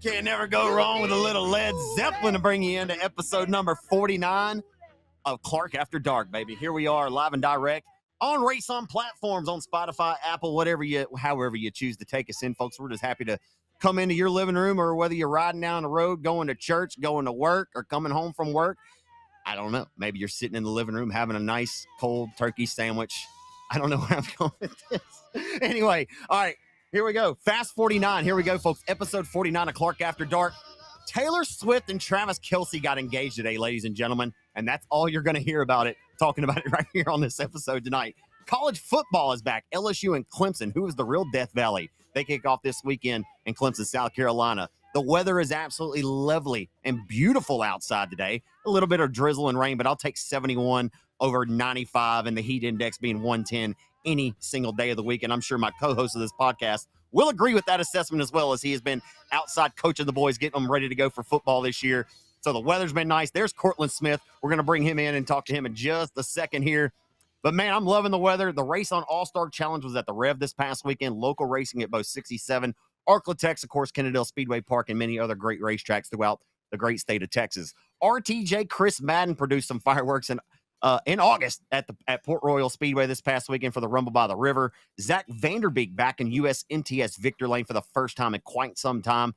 Can't never go wrong with a little Led Zeppelin to bring you into episode number 49 of Clark After Dark, baby. Here we are, live and direct on RaceON platforms, on Spotify, Apple, however you choose to take us in, folks. We're just happy to come into your living room, or whether you're riding down the road, going to church, going to work, or coming home from work. I don't know. Maybe you're sitting in the living room having a nice cold turkey sandwich. I don't know where I'm going with this. Anyway, all right. Here we go. Fast 49. Here we go, folks. Episode 49 of Clark After Dark. Taylor Swift and Travis Kelce got engaged today, ladies and gentlemen. And that's all you're going to hear about it, talking about it right here on this episode tonight. College football is back. LSU and Clemson, who is the real Death Valley. They kick off this weekend in Clemson, South Carolina. The weather is absolutely lovely and beautiful outside today. A little bit of drizzle and rain, but I'll take 71 over 95 and the heat index being 110 any single day of the week. And I'm sure my co-host of this podcast will agree with that assessment, as well as he has been outside coaching the boys, getting them ready to go for football this year. So the weather's been nice. There's Cortland Smith. We're going to bring him in and talk to him in just a second here. But, man, I'm loving the weather. The RaceON All-Star Challenge was at the Rev this past weekend. Local racing at both 67, Arklatex, of course, Kennedale Speedway Park, and many other great racetracks throughout the great state of Texas. RTJ Chris Madden produced some fireworks in August at Port Royal Speedway this past weekend for the Rumble by the River. Zach Vanderbeek back in US NTS Victor Lane for the first time in quite some time.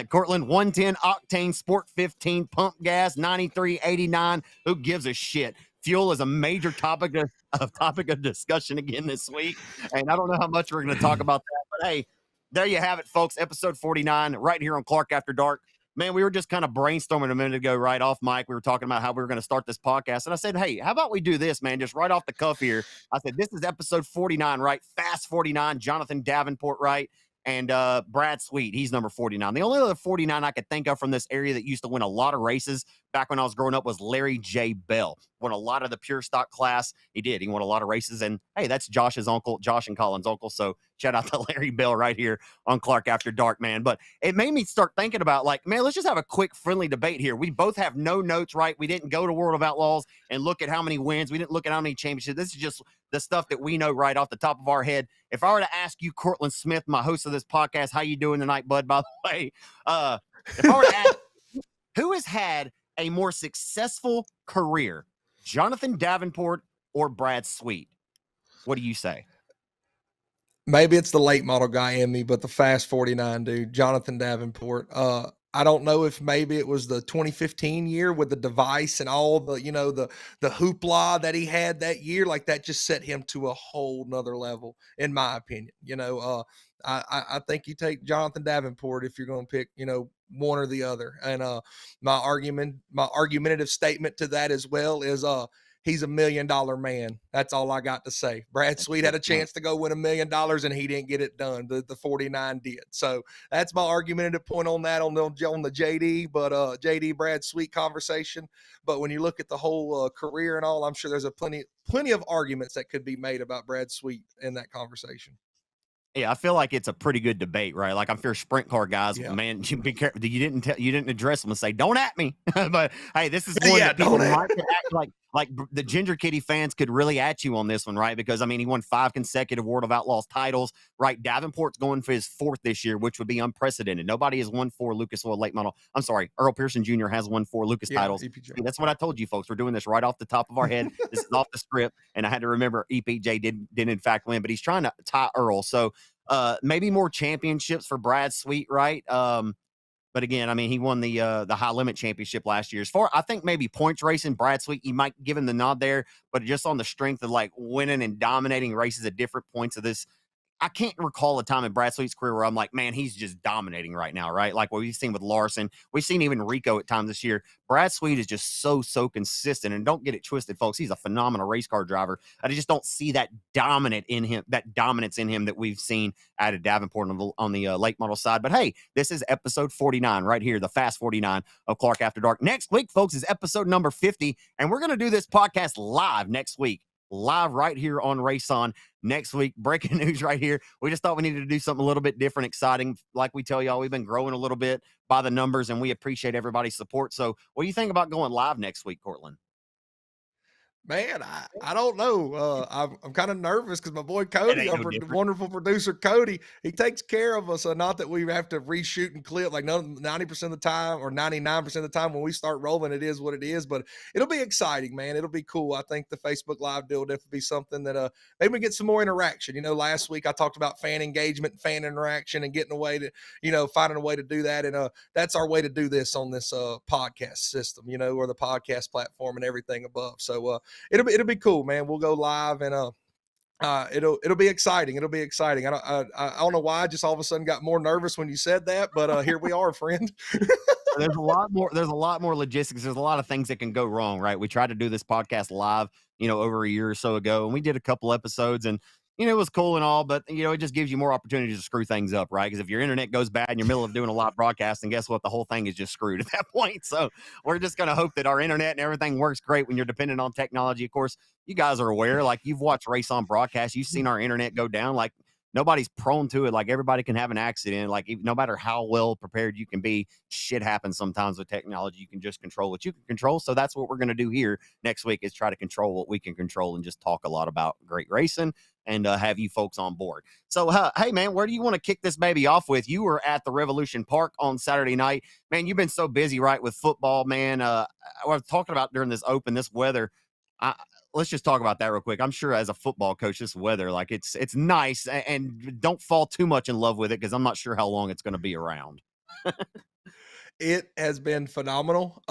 Cortland 110 octane sport 15 pump gas 9389. Who gives a shit? Fuel is a major topic of discussion again this week, and I don't know how much we're going to talk about that, but hey, there you have it, folks. Episode 49 right here on Clark After Dark. Man, we were just kind of brainstorming a minute ago, right off mic. We were talking about how we were going to start this podcast. And I said, hey, how about we do this, man? Just right off the cuff here. I said, this is episode 49, right? Fast 49, Jonathan Davenport, right? And Brad Sweet, he's number 49. The only other 49 I could think of from this area that used to win a lot of races back when I was growing up was Larry J. Bell. Won a lot of the pure stock class. He did. He won a lot of races. And, hey, that's Josh's uncle, Josh and Colin's uncle. So shout out to Larry Bell right here on Clark After Dark, man. But it made me start thinking about, like, man, let's just have a quick, friendly debate here. We both have no notes, right? We didn't go to World of Outlaws and look at how many wins. We didn't look at how many championships. This is just the stuff that we know right off the top of our head. If I were to ask you, Cortland Smith, my host of this podcast, how you doing tonight, bud, by the way? If I were to ask who has had a more successful career, Jonathan Davenport or Brad Sweet? What do you say? Maybe it's the late model guy in me, but the fast 49 dude, Jonathan Davenport. I don't know if maybe it was the 2015 year with the device and all the, the hoopla that he had that year. Like, that just set him to a whole nother level, in my opinion. I think you take Jonathan Davenport if you're going to pick, one or the other. And my argumentative statement to that as well is he's $1 million man. That's all I got to say. Brad Sweet had a chance to go win $1 million and he didn't get it done. The 49 did. So that's my argumentative point on that on the JD, but JD Brad Sweet conversation. But when you look at the whole career and all, I'm sure there's plenty of arguments that could be made about Brad Sweet in that conversation. Yeah, I feel like it's a pretty good debate, right? Like, I'm sure sprint car guys, man, you be careful. You didn't address them and say, "Don't at me." But hey, this is one that people might act like the Ginger Kitty fans could really at you on this one, right? Because I mean, he won 5 consecutive World of Outlaws titles, right? Davenport's going for his 4th this year, which would be unprecedented. Nobody has won 4 Lucas Oil late model. I'm sorry, Earl Pearson Jr. has won 4 Lucas titles. EPJ. That's what I told you, folks. We're doing this right off the top of our head. This is off the script, and I had to remember EPJ did in fact win, but he's trying to tie Earl. So maybe more championships for Brad Sweet, right? But again, I mean, he won the high limit championship last year. As far, I think maybe points racing, Brad Sweet, you might give him the nod there, but just on the strength of like winning and dominating races at different points of this. I can't recall a time in Brad Sweet's career where I'm like, man, he's just dominating right now, right? Like what we've seen with Larson. We've seen even Rico at times this year. Brad Sweet is just so consistent. And don't get it twisted, folks. He's a phenomenal race car driver. I just don't see that dominance in him that we've seen out of Davenport on the late model side. But hey, this is episode 49 right here, the Fast 49 of Clark After Dark. Next week, folks, is episode number 50. And we're going to do this podcast live next week. Live right here on RaceON next week. Breaking news right here. We just thought we needed to do something a little bit different, exciting. Like we tell y'all, we've been growing a little bit by the numbers, and we appreciate everybody's support. So what do you think about going live next week, Cortland? Man, I don't know. I'm kind of nervous because my boy It Cody, ain't our no different. wonderful producer Cody, he takes care of us. Not that we have to reshoot and clip like 90% of the time or 99% of the time when we start rolling, it is what it is. But it'll be exciting, man. It'll be cool. I think the Facebook Live deal will definitely be something that maybe we get some more interaction. Last week I talked about fan engagement, fan interaction, and getting a way to finding a way to do that. And that's our way to do this on this podcast system, or the podcast platform and everything above. So it'll be cool, man. We'll go live and it'll be exciting. It'll be exciting. I don't know why I just all of a sudden got more nervous when you said that, but here we are, friend. There's a lot more logistics. There's a lot of things that can go wrong, right? We tried to do this podcast live, over a year or so ago, and we did a couple episodes, and it was cool and all, but it just gives you more opportunities to screw things up, right? Because if your internet goes bad in the middle of doing a live broadcast, and guess what? The whole thing is just screwed at that point. So we're just gonna hope that our internet and everything works great when you're dependent on technology. Of course, you guys are aware, like you've watched RaceON broadcast, you've seen our internet go down, like nobody's prone to it. Like everybody can have an accident. Like no matter how well prepared you can be, shit happens sometimes with technology. You can just control what you can control. So that's what we're going to do here next week is try to control what we can control and just talk a lot about great racing and have you folks on board. So, hey, man, where do you want to kick this baby off with? You were at the Revolution Park on Saturday night. Man, you've been so busy, right, with football, man. I was talking about during this open, this weather. Let's just talk about that real quick. I'm sure as a football coach, this weather, like it's nice, and don't fall too much in love with it because I'm not sure how long it's going to be around. It has been phenomenal.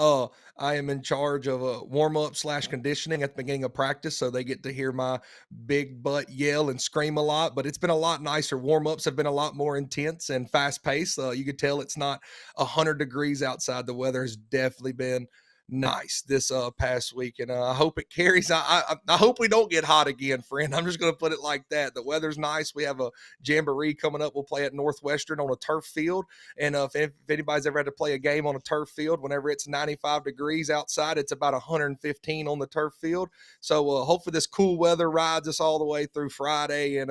I am in charge of a warm up / conditioning at the beginning of practice, so they get to hear my big butt yell and scream a lot. But it's been a lot nicer. Warm ups have been a lot more intense and fast paced. You could tell it's not 100 degrees outside. The weather has definitely been nice this past week, and I hope it carries. I hope we don't get hot again, friend. I'm just going to put it like that. The weather's nice. We have a jamboree coming up. We'll play at Northwestern on a turf field, and if anybody's ever had to play a game on a turf field, whenever it's 95 degrees outside, it's about 115 on the turf field. So hopefully this cool weather rides us all the way through Friday, and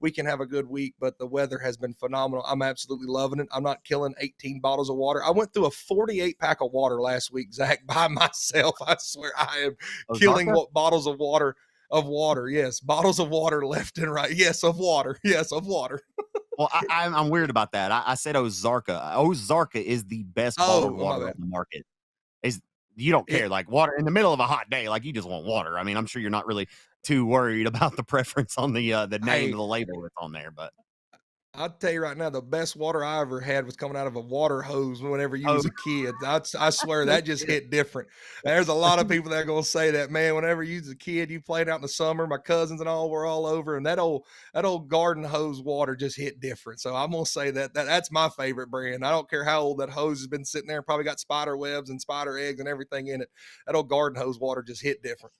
we can have a good week. But the weather has been phenomenal. I'm absolutely loving it. I'm not killing 18 bottles of water. I went through a 48 pack of water last week, Zach, by myself. I swear I am killing what bottles of water. Yes, bottles of water left and right. Yes, of water. Yes, of water. Well, I'm weird about that. I said Ozarka. Ozarka is the best bottled water on the market. You don't care, like water in the middle of a hot day, like you just want water. I mean, I'm sure you're not really too worried about the preference on the name of the label that's on there, but I'll tell you right now, the best water I ever had was coming out of a water hose whenever you was a kid. I swear that just hit different. There's a lot of people that are going to say that, man, whenever you was a kid, you played out in the summer, my cousins and all were all over, and that old garden hose water just hit different. So I'm going to say that's my favorite brand. I don't care how old that hose has been sitting there, probably got spider webs and spider eggs and everything in it. That old garden hose water just hit different.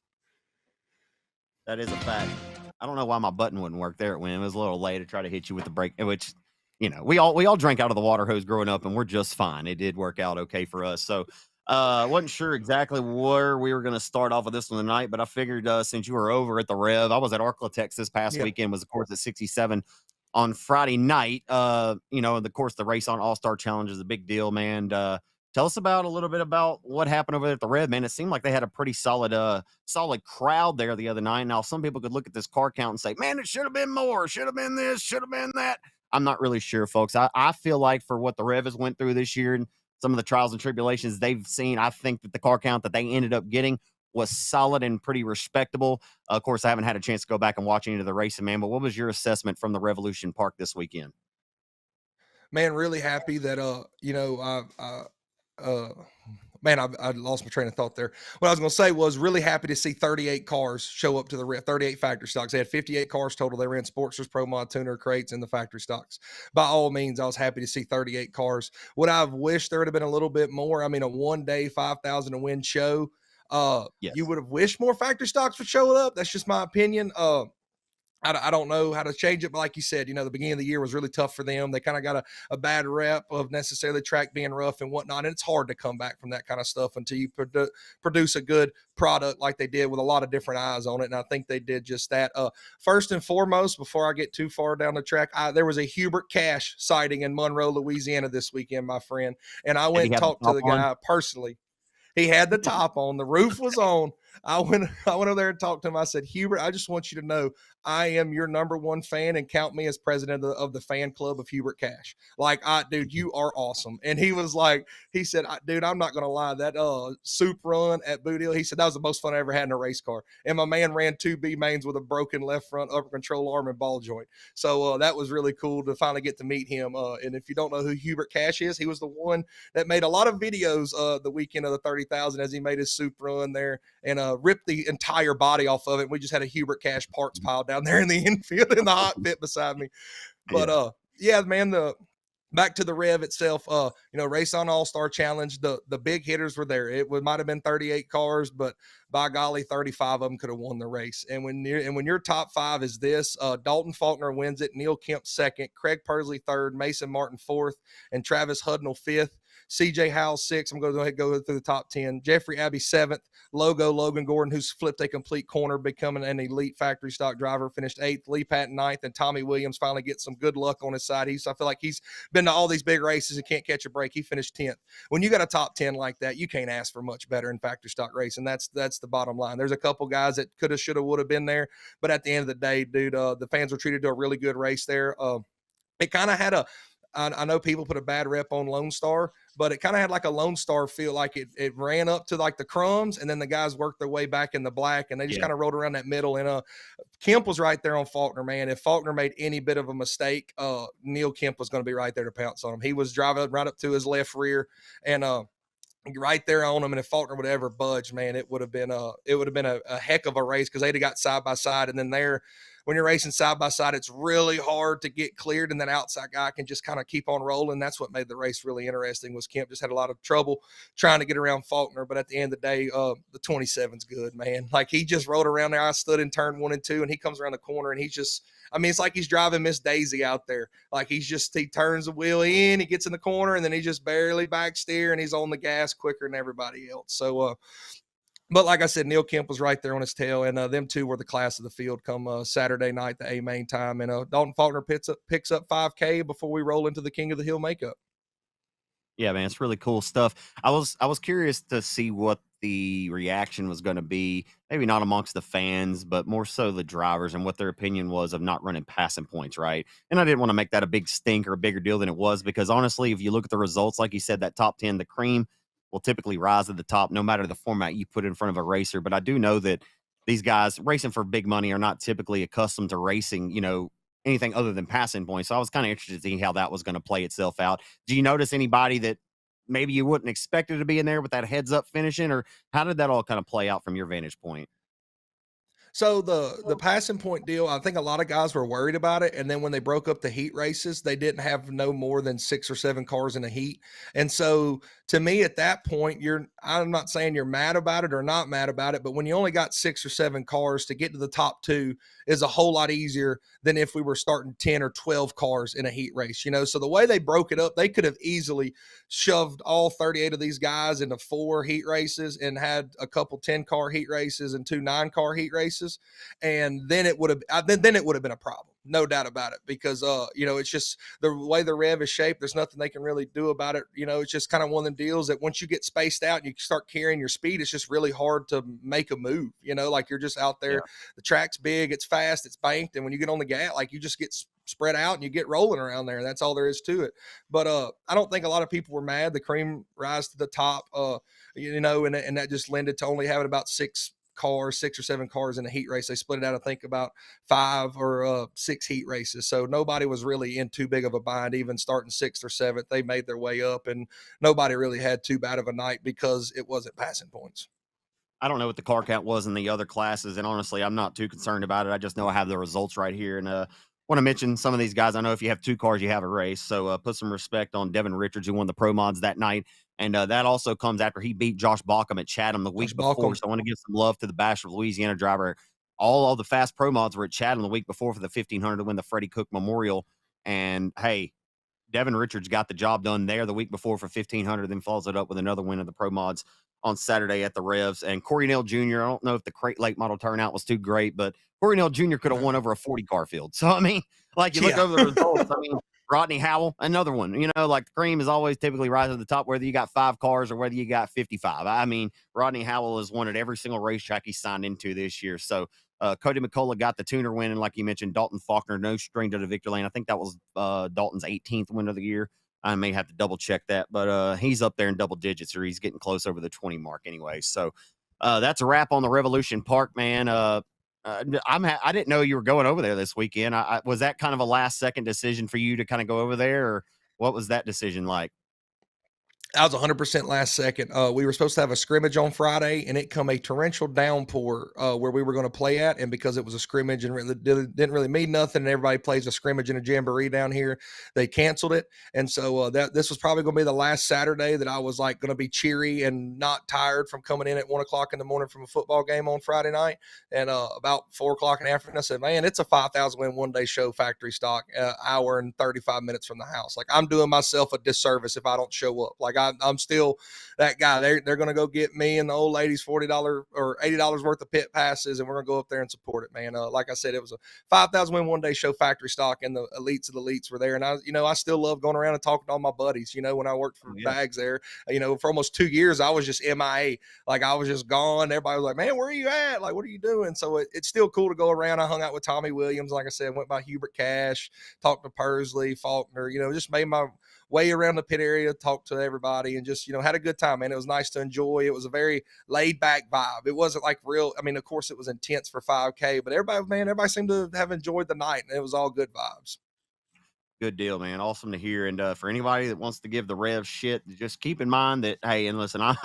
that is a fact. I don't know why my button wouldn't work there. It was a little late to try to hit you with the break, which we all drank out of the water hose growing up, and we're just fine. It did work out okay for us. So wasn't sure exactly where we were going to start off with this one tonight, but I figured since you were over at the Rev, I was at Arklatex this past weekend. Was of course at 67 on Friday night. And of course the RaceON All-Star Challenge is a big deal, man. Tell us about a little bit about what happened over there at the Red, man. It seemed like they had a pretty solid crowd there the other night. Now, some people could look at this car count and say, man, it should have been more, should have been this, should have been that. I'm not really sure, folks. I feel like for what the Rev has went through this year and some of the trials and tribulations they've seen, I think that the car count that they ended up getting was solid and pretty respectable. Of course, I haven't had a chance to go back and watch any of the racing, man, but what was your assessment from the Revolution Park this weekend? Man, really happy that man, I lost my train of thought there. What I was going to say was really happy to see 38 cars show up to the 38 factory stocks. They had 58 cars total. They ran Sportsters, Pro Mod, Tuner, crates, and the factory stocks. By all means, I was happy to see 38 cars. Would I have wished there would have been a little bit more? I mean, a 1 day, 5,000 to win show. Yes. You would have wished more factory stocks would show up. That's just my opinion. I don't know how to change it, but like you said, the beginning of the year was really tough for them. They kind of got a bad rep of necessarily track being rough and whatnot, and it's hard to come back from that kind of stuff until you produce a good product like they did with a lot of different eyes on it, and I think they did just that. First and foremost, before I get too far down the track, there was a Hubert Cash sighting in Monroe, Louisiana this weekend, my friend, and I went and talked to the guy personally. He had the top on. The roof was on. I went over there and talked to him. I said, Hubert, I just want you to know I am your number one fan and count me as president of the fan club of Hubert Cash. Like, dude, you are awesome. And he was like, he said, dude, I'm not going to lie. That soup run at Boot Hill, he said, that was the most fun I ever had in a race car. And my man ran 2 B mains with a broken left front upper control arm and ball joint. So that was really cool to finally get to meet him. And if you don't know who Hubert Cash is, he was the one that made a lot of videos the weekend of the 30,000 as he made his soup run there and ripped the entire body off of it. We just had a Hubert Cash parts pile down there in the infield in the hot pit beside me. But yeah, man, back to the Rev itself, RaceON All-Star Challenge, the big hitters were there. It might have been 38 cars, but by golly, 35 of them could have won the race. And when your top 5 is this, Dalton Faulkner wins it, Neil Kemp second, Craig Pursley third, Mason Martin fourth, and Travis Hudnall fifth. CJ Howell 6th. I'm going to go ahead and go through the top 10. Jeffrey Abbey 7th. Logan Gordon, who's flipped a complete corner, becoming an elite factory stock driver, finished 8th. Lee Patton 9th. And Tommy Williams finally gets some good luck on his side. I feel like he's been to all these big races and can't catch a break. He finished 10th. When you got a top 10 like that, you can't ask for much better in factory stock racing. That's the bottom line. There's a couple guys that could have, should have, would have been there. But at the end of the day, dude, the fans were treated to a really good race there. It kind of had I know people put a bad rep on Lone Star, but it kind of had like a Lone Star feel, like it ran up to like the crumbs, and then the guys worked their way back in the black, and they just kind of rode around that middle. And Kemp was right there on Faulkner, man. If Faulkner made any bit of a mistake, Neil Kemp was going to be right there to pounce on him. He was driving right up to his left rear, and right there on him. And if Faulkner would have ever budged, man, it would have been a heck of a race, because they'd have got side by side. And then when you're racing side by side, it's really hard to get cleared, and that outside guy can just kind of keep on rolling. That's what made the race really interesting. Was Kemp just had a lot of trouble trying to get around Faulkner, but at the end of the day, the 27's good, man. Like, he just rode around there. I stood in turn 1 and 2, and he comes around the corner, and he's just, I mean, it's like he's driving Miss Daisy out there. Like, he turns the wheel in, he gets in the corner, and then he just barely back steer, and he's on the gas quicker than everybody else. So, but like I said, Neil Kemp was right there on his tail, and them two were the class of the field come Saturday night, the A main time. And Dalton Faulkner picks up 5K before we roll into the King of the Hill makeup. Yeah, man, it's really cool stuff. I was curious to see what the reaction was going to be, maybe not amongst the fans, but more so the drivers, and what their opinion was of not running passing points, right? And I didn't want to make that a big stink or a bigger deal than it was, because honestly, if you look at the results, like you said, that top 10, the cream will typically rise to the top no matter the format you put in front of a racer. But I do know that these guys racing for big money are not typically accustomed to racing, anything other than passing points. So I was kind of interested to see how that was going to play itself out. Do you notice anybody that maybe you wouldn't expect it to be in there with that heads up finishing, or how did that all kind of play out from your vantage point? So the passing point deal, I think a lot of guys were worried about it. And then when they broke up the heat races, they didn't have no more than 6 or 7 cars in a heat. And so to me, at that point, I'm not saying you're mad about it or not mad about it, but when you only got 6 or 7 cars, to get to the top 2 is a whole lot easier than if we were starting 10 or 12 cars in a heat race, So the way they broke it up, they could have easily shoved all 38 of these guys into 4 heat races and had a couple 10-car heat races and 2 9-car heat races. And then it would have been a problem, no doubt about it, because it's just the way the Rev is shaped. There's nothing they can really do about it. It's just kind of one of them deals that once you get spaced out and you start carrying your speed, it's just really hard to make a move. Like, you're just out there. Yeah. The track's big, it's fast, it's banked, and when you get on the gas, like, you just get spread out and you get rolling around there. That's all there is to it. But I don't think a lot of people were mad. The cream rise to the top, and that just lended to only having about 6 or 7 cars in a heat race. They split it out, I think, about 5 or 6 heat races. So nobody was really in too big of a bind, even starting 6th or 7th. They made their way up, and nobody really had too bad of a night because it wasn't passing points. I don't know what the car count was in the other classes, and honestly, I'm not too concerned about it. I just know I have the results right here, and want to mention some of these guys. I know if you have 2 cars, you have a race. So put some respect on Devin Richards, who won the Pro Mods that night. And that also comes after he beat Josh Bauckham at Chatham the week before. So I want to give some love to the Bachelor of Louisiana driver. All the fast Pro Mods were at Chatham the week before for the 1500 to win the Freddie Cook Memorial. And hey, Devin Richards got the job done there the week before for 1500, then follows it up with another win of the Pro Mods on Saturday at the Revs. And Corey Neal Jr., I don't know if the Crate Lake model turnout was too great, but Corey Neal Jr. could have won over a 40 car field. So, I mean, like, you look over the results, I mean, Rodney Howell, another one. Like the cream is always typically rising to the top, whether you got 5 cars or whether you got 55. I mean, Rodney Howell has won at every single racetrack he signed into this year. So Cody McCullough got the tuner win, and like you mentioned, Dalton Faulkner, no string to the victory lane. I think that was Dalton's 18th win of the year. I may have to double check that, but he's up there in double digits, or he's getting close over the 20 mark anyway. So that's a wrap on the Revolution Park, man. I didn't know you were going over there this weekend. Was that kind of a last second decision for you to kind of go over there, or what was that decision like? I was 100% last second. We were supposed to have a scrimmage on Friday, and it come a torrential downpour where we were going to play at. And because it was a scrimmage and really didn't really mean nothing, and everybody plays a scrimmage and a jamboree down here, they canceled it. And so this was probably going to be the last Saturday that I was like going to be cheery and not tired from coming in at 1:00 in the morning from a football game on Friday night. And about 4:00 in the afternoon, I said, man, it's a 5,000 win one-day show, factory stock, hour and 35 minutes from the house. Like, I'm doing myself a disservice if I don't show up. Like, I'm still that guy. They're going to go get me and the old ladies $40 or $80 worth of pit passes, and we're going to go up there and support it, man. Like I said, it was a 5,000 win one-day show, factory stock, and the elites of the elites were there. And I still love going around and talking to all my buddies. When I worked for Bags there, for almost 2 years, I was just MIA. Like, I was just gone. Everybody was like, man, where are you at? Like, what are you doing? So it's still cool to go around. I hung out with Tommy Williams. Like I said, went by Hubert Cash, talked to Pursley, Faulkner, just made my way around the pit area, talked to everybody, and just, had a good time, man. It was nice to enjoy. It was a very laid back vibe. It wasn't like real. I mean, of course it was intense for 5K, but everybody seemed to have enjoyed the night, and it was all good vibes. Good deal, man. Awesome to hear. And for anybody that wants to give the Rev shit, just keep in mind that, hey, and listen, I'm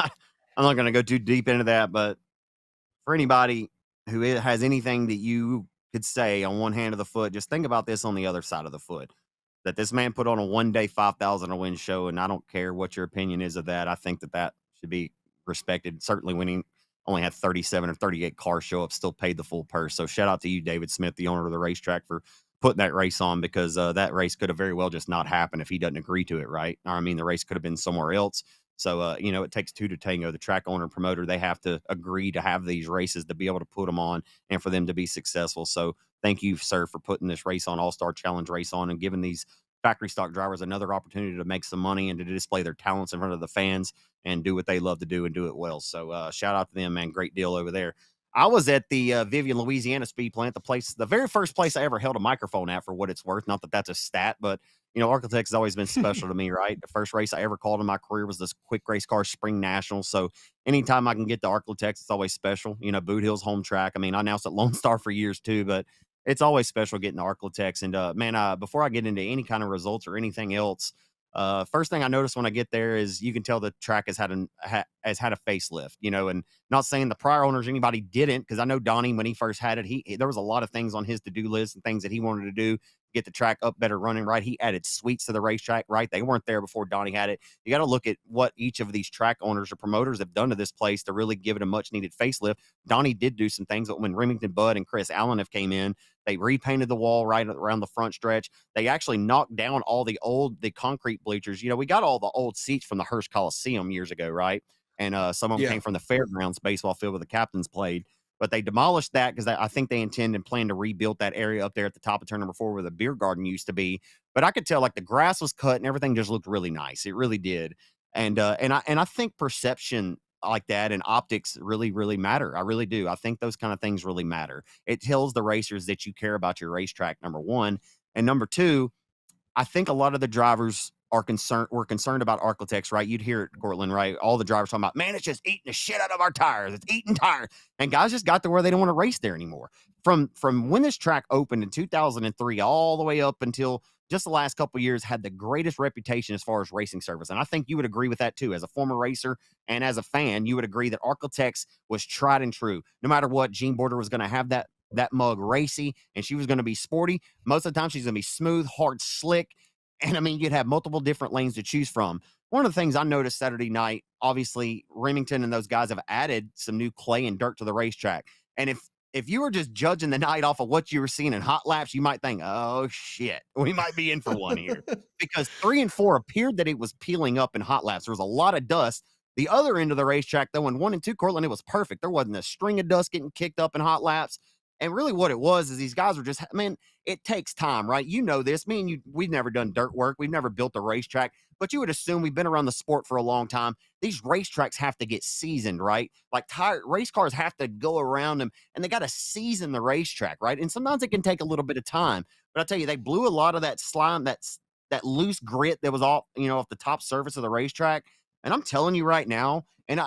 not going to go too deep into that, but for anybody who has anything that you could say on one hand of the foot, just think about this on the other side of the foot. That this man put on a one-day 5,000 a win show, and I don't care what your opinion is of that. I think that should be respected. Certainly when he only had 37 or 38 cars show up, still paid the full purse. So shout out to you, David Smith, the owner of the racetrack, for putting that race on, because that race could have very well just not happened if he doesn't agree to it, right? I mean, the race could have been somewhere else. So, it takes two to tango. The track owner and promoter, they have to agree to have these races to be able to put them on and for them to be successful. So thank you, sir, for putting this RaceON All-Star Challenge race on and giving these factory stock drivers another opportunity to make some money and to display their talents in front of the fans and do what they love to do and do it well. So shout out to them, man. Great deal over there. I was at the Vivian, Louisiana speed plant, the very first place I ever held a microphone at, for what it's worth. Not that that's a stat, but Architects has always been special to me, right? The first race I ever called in my career was this quick race car spring national. So anytime I can get to Architects, it's always special. Boot Hill's home track. I mean, I announced at Lone Star for years too, but it's always special getting to Architects. And man, before I get into any kind of results or anything else, first thing I notice when I get there is you can tell the track has had a facelift, and not saying the prior owners or anybody didn't, because I know Donnie, when he first had it, there was a lot of things on his to-do list and things that he wanted to do, get the track up better running, right? He added suites to the racetrack, right? They weren't there before Donnie had it. You got to look at what each of these track owners or promoters have done to this place to really give it a much needed facelift. Donnie did do some things, but when Remington Bud and Chris Allen have came in, they repainted the wall right around the front stretch. They actually knocked down all the concrete bleachers. We got all the old seats from the Hearst Coliseum years ago, right? And some of them came from the fairgrounds baseball field where the captains played. But they demolished that because I think they intend and plan to rebuild that area up there at the top of turn number 4 where the beer garden used to be. But I could tell, like, the grass was cut and everything just looked really nice. It really did. And I think perception like that and optics really, really matter. I really do. I think those kind of things really matter. It tells the racers that you care about your racetrack, number one. And number two, I think a lot of the drivers were concerned about Architects, right? You'd hear it, Cortland, right? All the drivers talking about, man, it's just eating the shit out of our tires. It's eating tires. And guys just got to where they don't want to race there anymore. From when this track opened in 2003 all the way up until just the last couple of years, had the greatest reputation as far as racing service. And I think you would agree with that too. As a former racer and as a fan, you would agree that Architects was tried and true. No matter what, Jean Border was going to have that mug racy, and she was going to be sporty. Most of the time she's going to be smooth, hard, slick. And I mean, you'd have multiple different lanes to choose from. One of the things I noticed Saturday night, obviously Remington and those guys have added some new clay and dirt to the racetrack. And if you were just judging the night off of what you were seeing in hot laps, you might think, oh shit, we might be in for one here. Because 3 and 4 appeared that it was peeling up in hot laps. There was a lot of dust. The other end of the racetrack, though, in 1 and 2, Cortland, it was perfect. There wasn't a string of dust getting kicked up in hot laps. And really what it was is these guys were just, man, it takes time, right? You know this. Me and you, we've never done dirt work. We've never built a racetrack, but you would assume we've been around the sport for a long time. These racetracks have to get seasoned, right? Like race cars have to go around them and they got to season the racetrack, right? And sometimes it can take a little bit of time. But I tell you, they blew a lot of that slime, that loose grit that was off, off the top surface of the racetrack. And I'm telling you right now, and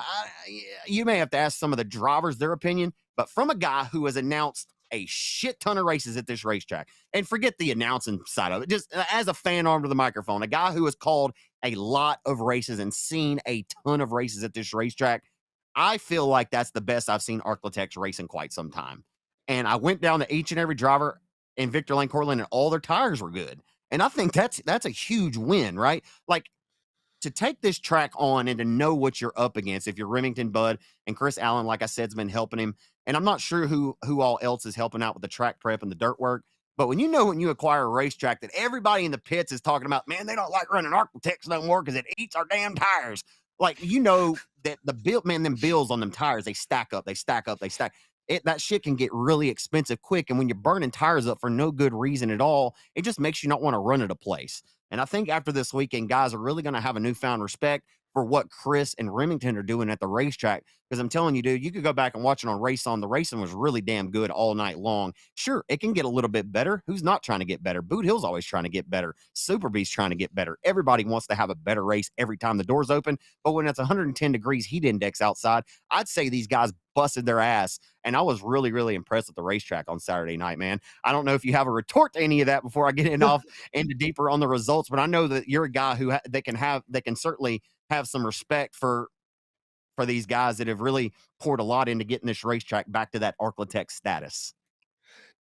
you may have to ask some of the drivers their opinion, but from a guy who has announced a shit ton of races at this racetrack, and forget the announcing side of it, just as a fan armed with a microphone, a guy who has called a lot of races and seen a ton of races at this racetrack, I feel like that's the best I've seen Arclitex race in quite some time. And I went down to each and every driver in Victor Lane, Cortland, and all their tires were good. And I think that's a huge win, right? Like, to take this track on and to know what you're up against, if you're Remington Bud and Chris Allen, like I said, has been helping him. And I'm not sure who all else is helping out with the track prep and the dirt work. But when you acquire a racetrack that everybody in the pits is talking about, man, they don't like running Arclitex no more because it eats our damn tires. Like, that them bills on them tires, they stack up. That shit can get really expensive quick. And when you're burning tires up for no good reason at all, it just makes you not want to run at a place. And I think after this weekend, guys are really going to have a newfound respect for what Chris and Remington are doing at the racetrack. Because I'm telling you, dude, you could go back and watch it on RaceON. The racing was really damn good all night long. Sure, it can get a little bit better. Who's not trying to get better? Boot Hill's always trying to get better. Super Beast's trying to get better. Everybody wants to have a better race every time the doors open. But when it's 110 degrees heat index outside, I'd say these guys busted their ass. And I was really, really impressed with the racetrack on Saturday night, man. I don't know if you have a retort to any of that before I get into deeper on the results, but I know that you're a guy who that can certainly have some respect for these guys that have really poured a lot into getting this racetrack back to that Arclitex status.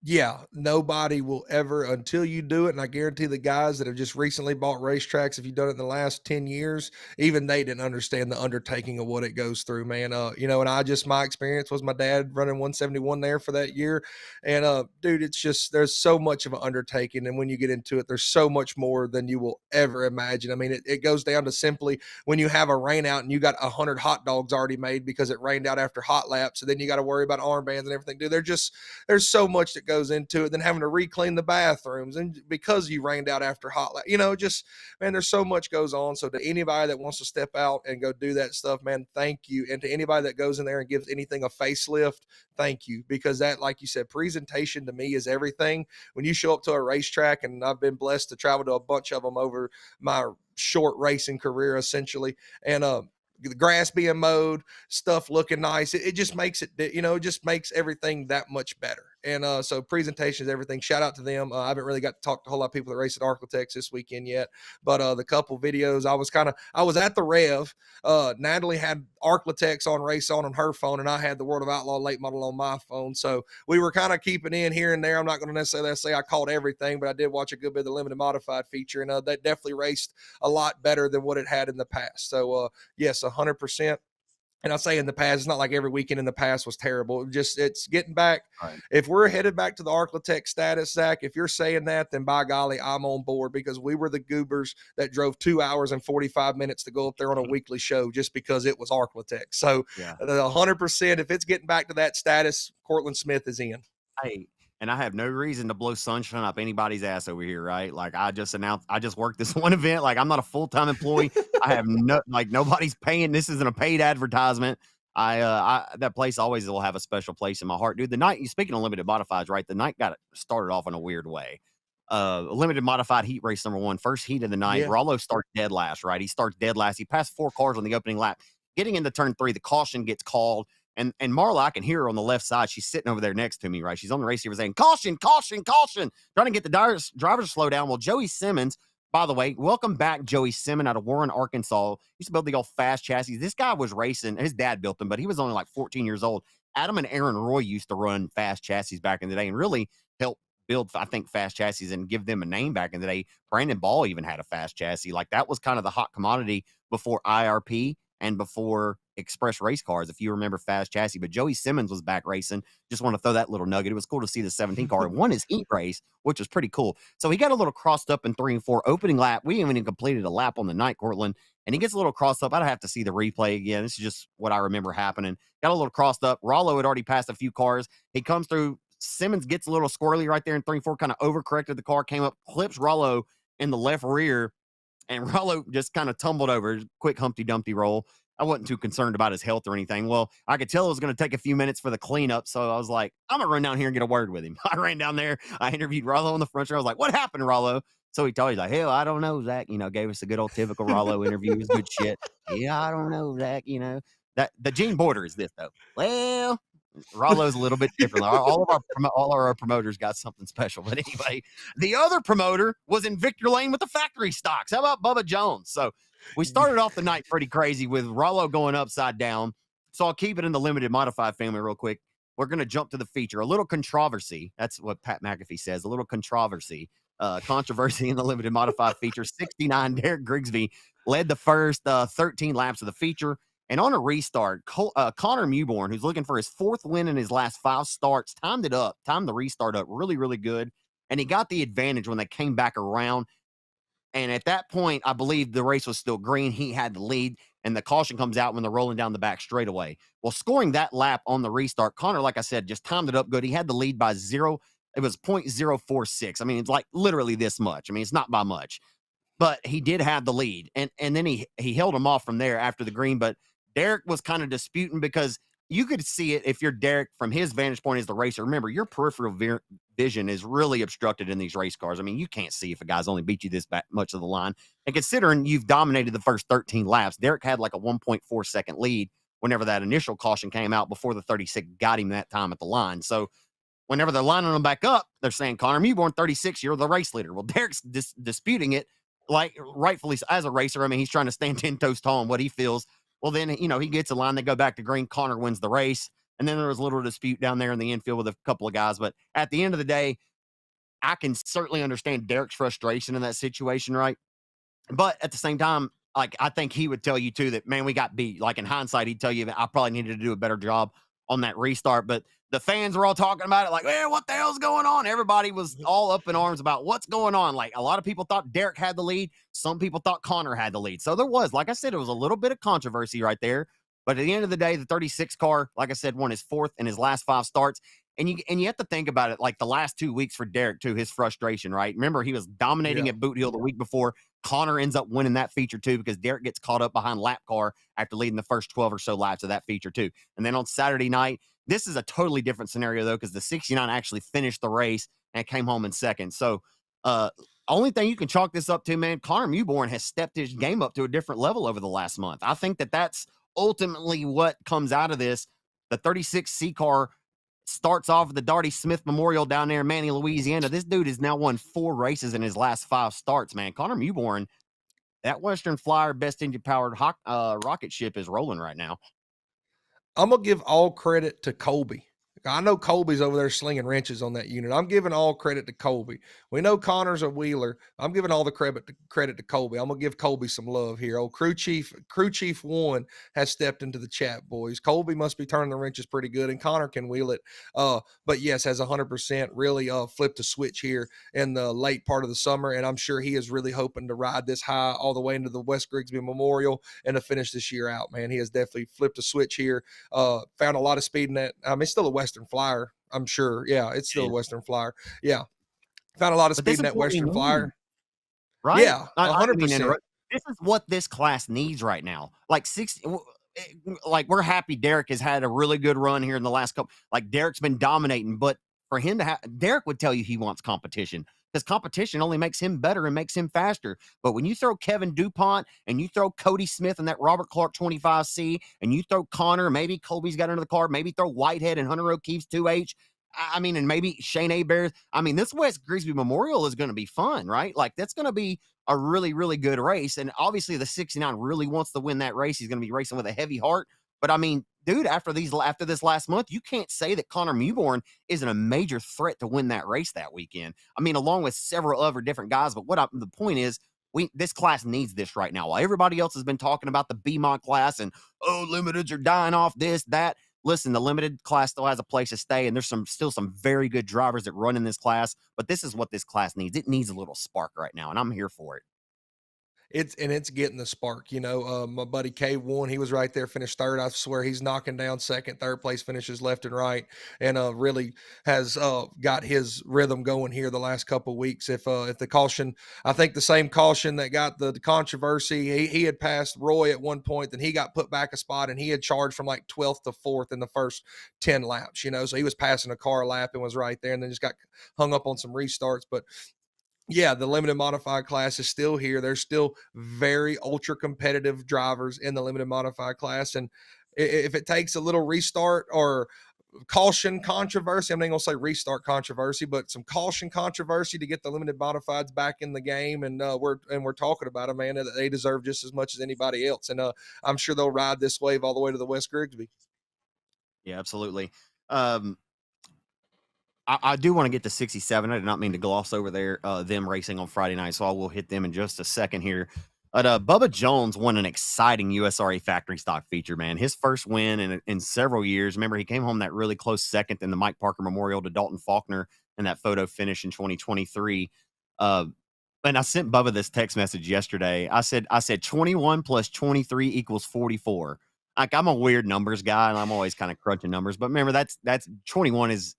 Yeah, nobody will ever until you do it. And I guarantee the guys that have just recently bought racetracks, if you've done it in the last 10 years, even they didn't understand the undertaking of what it goes through, man. And my experience was my dad running 171 there for that year. And dude, it's just there's so much of an undertaking. And when you get into it, there's so much more than you will ever imagine. I mean, it goes down to simply when you have a rain out and you got 100 hot dogs already made because it rained out after hot laps, and then you got to worry about armbands and everything. Dude, there's so much that goes into it, then having to reclean the bathrooms and because you rained out after hot just, man, there's so much goes on. So to anybody that wants to step out and go do that stuff, man, thank you. And to anybody that goes in there and gives anything a facelift, thank you, because that, like you said, presentation to me is everything. When you show up to a racetrack, and I've been blessed to travel to a bunch of them over my short racing career essentially, and the grass being mowed, stuff looking nice. It just makes it just makes everything that much better. And so presentation is everything. Shout out to them. I haven't really got to talk to a whole lot of people that race at Arclitex this weekend yet, but the couple videos, I was at the Rev. Natalie had Arclitex on RaceON on her phone, and I had the World of Outlaw late model on my phone. So we were kind of keeping in here and there. I'm not going to necessarily say I caught everything, but I did watch a good bit of the limited modified feature, and that definitely raced a lot better than what it had in the past. So yes, 100%. And I say in the past, it's not like every weekend in the past was terrible. It's getting back. Right. If we're headed back to the Arclitex status, Zach, if you're saying that, then by golly, I'm on board, because we were the goobers that drove 2 hours and 45 minutes to go up there on a weekly show just because it was Arclitex. So Yeah. 100%, if it's getting back to that status, Cortland Smith is in. Hey, and I have no reason to blow sunshine up anybody's ass over here, right? Like, I just worked this one event. Like, I'm not a full-time employee. I have nobody's paying. This isn't a paid advertisement. That place always will have a special place in my heart, dude. The night, speaking of limited modifieds, right? The night got started off in a weird way. Limited modified heat race number 1, first heat of the night. Yeah. Rollo starts dead last, right? He starts dead last. He passed 4 cars on the opening lap. Getting into turn 3, the caution gets called. And Marla, I can hear her on the left side. She's sitting over there next to me, right? She's on the receiver saying, caution, caution, caution, trying to get the drivers to slow down. Well, Joey Simmons, by the way, welcome back, Joey Simmons out of Warren, Arkansas. Used to build the old fast chassis. This guy was racing. His dad built them, but he was only like 14 years old. Adam and Aaron Roy used to run fast chassis back in the day and really helped build, I think, fast chassis and give them a name back in the day. Brandon Ball even had a fast chassis. Like, that was kind of the hot commodity before IRP and before express race cars, if you remember fast chassis. But Joey Simmons was back racing. Just want to throw that little nugget. It was cool to see the 17 car won his heat race, which was pretty cool. So he got a little crossed up in 3 and 4 opening lap. We even completed a lap on the night, Cortland, and he gets a little crossed up. I'd have to see the replay again. This is just what I remember happening. Got a little crossed up. Rollo had already passed a few cars. He comes through Simmons gets a little squirrely right there in 3-4, kind of overcorrected the car, came up, clips Rollo in the left rear, and Rollo just kind of tumbled over. Quick Humpty Dumpty roll. I wasn't too concerned about his health or anything. Well, I could tell it was going to take a few minutes for the cleanup, so I was like, I'm going to run down here and get a word with him. I ran down there. I interviewed Rollo in the front row. I was like, what happened, Rollo? So he told me, he's like, hell, I don't know, Zach. Gave us a good old typical Rollo interview. It was good shit. Yeah, I don't know, Zach. That the Gene Border is this, though. Well, Rollo's a little bit different. All our promoters got something special. But anyway, the other promoter was in Victor Lane with the factory stocks. How about Bubba Jones? So we started off the night pretty crazy with Rollo going upside down. So I'll keep it in the limited modified family real quick. We're going to jump to the feature. A little controversy. That's what Pat McAfee says. A little controversy. Controversy in the limited modified feature. 69, Derek Grigsby led the first 13 laps of the feature. And on a restart, Connor Mewborn, who's looking for his 4th win in his last 5 starts, timed the restart up really, really good. And he got the advantage when they came back around. And at that point, I believe the race was still green. He had the lead, and the caution comes out when they're rolling down the back straightaway. Well, scoring that lap on the restart, Connor, like I said, just timed it up good. He had the lead by 0. It was 0.046. I mean, it's like literally this much. I mean, it's not by much. But he did have the lead. And then he held him off from there after the green. But Derek was kind of disputing because you could see it if you're Derek from his vantage point as the racer. Remember, your peripheral vision is really obstructed in these race cars. I mean, you can't see if a guy's only beat you this much of the line. And considering you've dominated the first 13 laps, Derek had like a 1.4 second lead whenever that initial caution came out before the 36 got him that time at the line. So whenever they're lining them back up, they're saying, Connor Mewborn, 36, you're the race leader. Well, Derek's disputing it, like rightfully as a racer. I mean, he's trying to stand 10 toes tall on what he feels. Well, then, he gets a line. They go back to green. Connor wins the race. And then there was a little dispute down there in the infield with a couple of guys. But at the end of the day, I can certainly understand Derek's frustration in that situation, right? But at the same time, like, I think he would tell you too that, man, we got beat. Like, in hindsight, he'd tell you that I probably needed to do a better job on that restart. But the fans were all talking about it like, man, what the hell's going on? Everybody was all up in arms about what's going on. Like, a lot of people thought Derek had the lead. Some people thought Connor had the lead. So there was, like I said, it was a little bit of controversy right there. But at the end of the day, the 36 car, like I said, won his 4th in his last 5 starts. And you have to think about it, like the last 2 weeks for Derek too, his frustration, right? Remember, he was dominating at Boot Hill the week before. Connor ends up winning that feature too because Derek gets caught up behind lap car after leading the first 12 or so laps of that feature too. And then on Saturday night, this is a totally different scenario though because the 69 actually finished the race and came home in second. So only thing you can chalk this up to, man, Connor Mewborn has stepped his game up to a different level over the last month. I think that's ultimately what comes out of this. The 36 C car starts off at the Darty Smith Memorial down there in Manny, Louisiana. This dude has now won 4 races in his last 5 starts, man. Connor Mewborn, that Western Flyer best engine powered rocket ship is rolling right now. I'm going to give all credit to Colby. I know Colby's over there slinging wrenches on that unit. I'm giving all credit to Colby. We know Connor's a wheeler. I'm giving all the credit to Colby. I'm gonna give Colby some love here. Old crew chief 1 has stepped into the chat, boys. Colby must be turning the wrenches pretty good, and Connor can wheel it. But yes, has 100% really flipped a switch here in the late part of the summer, and I'm sure he is really hoping to ride this high all the way into the West Grigsby Memorial and to finish this year out. Man, he has definitely flipped a switch here. Found a lot of speed in that. It's still a Western Flyer, I'm sure. Yeah, it's still a Western Flyer. Yeah. Found a lot of speed in that Western Flyer. Right? Yeah, 100%. This is what this class needs right now. Like we're happy Derek has had a really good run here in the last couple. Like Derek's been dominating, but for him to have Derek would tell you he wants competition because competition only makes him better and makes him faster. But when you throw Kevin DuPont and you throw Cody Smith and that Robert Clark 25C and you throw Connor, maybe Colby's got under the car, maybe throw Whitehead and Hunter O'Keefe's 2H. I mean, and maybe Shane Abears. I mean, this West Grigsby Memorial is going to be fun, right? Like that's going to be a really, really good race. And obviously the 69 really wants to win that race. He's going to be racing with a heavy heart. But I mean, dude, after this last month, you can't say that Connor Mewborn isn't a major threat to win that race that weekend. I mean, along with several other different guys. But the point is, this class needs this right now. While everybody else has been talking about the B-Mod class and, limiteds are dying off, this, that. Listen, the limited class still has a place to stay, and there's still some very good drivers that run in this class, but this is what this class needs. It needs a little spark right now, and I'm here for it. It's getting the spark, my buddy K won. He was right there, finished third. I swear he's knocking down second, third place finishes left and right, and really has got his rhythm going here the last couple of weeks. If the caution, I think the same caution that got the controversy, he had passed Roy at one point, then he got put back a spot, and he had charged from like 12th to 4th in the first 10 laps, so he was passing a car lap and was right there, and then just got hung up on some restarts. But yeah, the limited modified class is still here. There's still very ultra competitive drivers in the limited modified class. And if it takes a little restart or caution controversy, I'm not going to say restart controversy, but some caution controversy to get the limited modifieds back in the game. And we're talking about them, man, that they deserve just as much as anybody else. And I'm sure they'll ride this wave all the way to the West Grigsby. Yeah, absolutely. I do want to get to 67. I did not mean to gloss over them racing on Friday night, so I will hit them in just a second here. But Bubba Jones won an exciting USRA factory stock feature, man. His first win in several years. Remember, he came home that really close second in the Mike Parker Memorial to Dalton Faulkner in that photo finish in 2023. And I sent Bubba this text message yesterday. I said 21 plus 23 equals 44. Like, I'm a weird numbers guy, and I'm always kind of crunching numbers. But remember, that's 21 is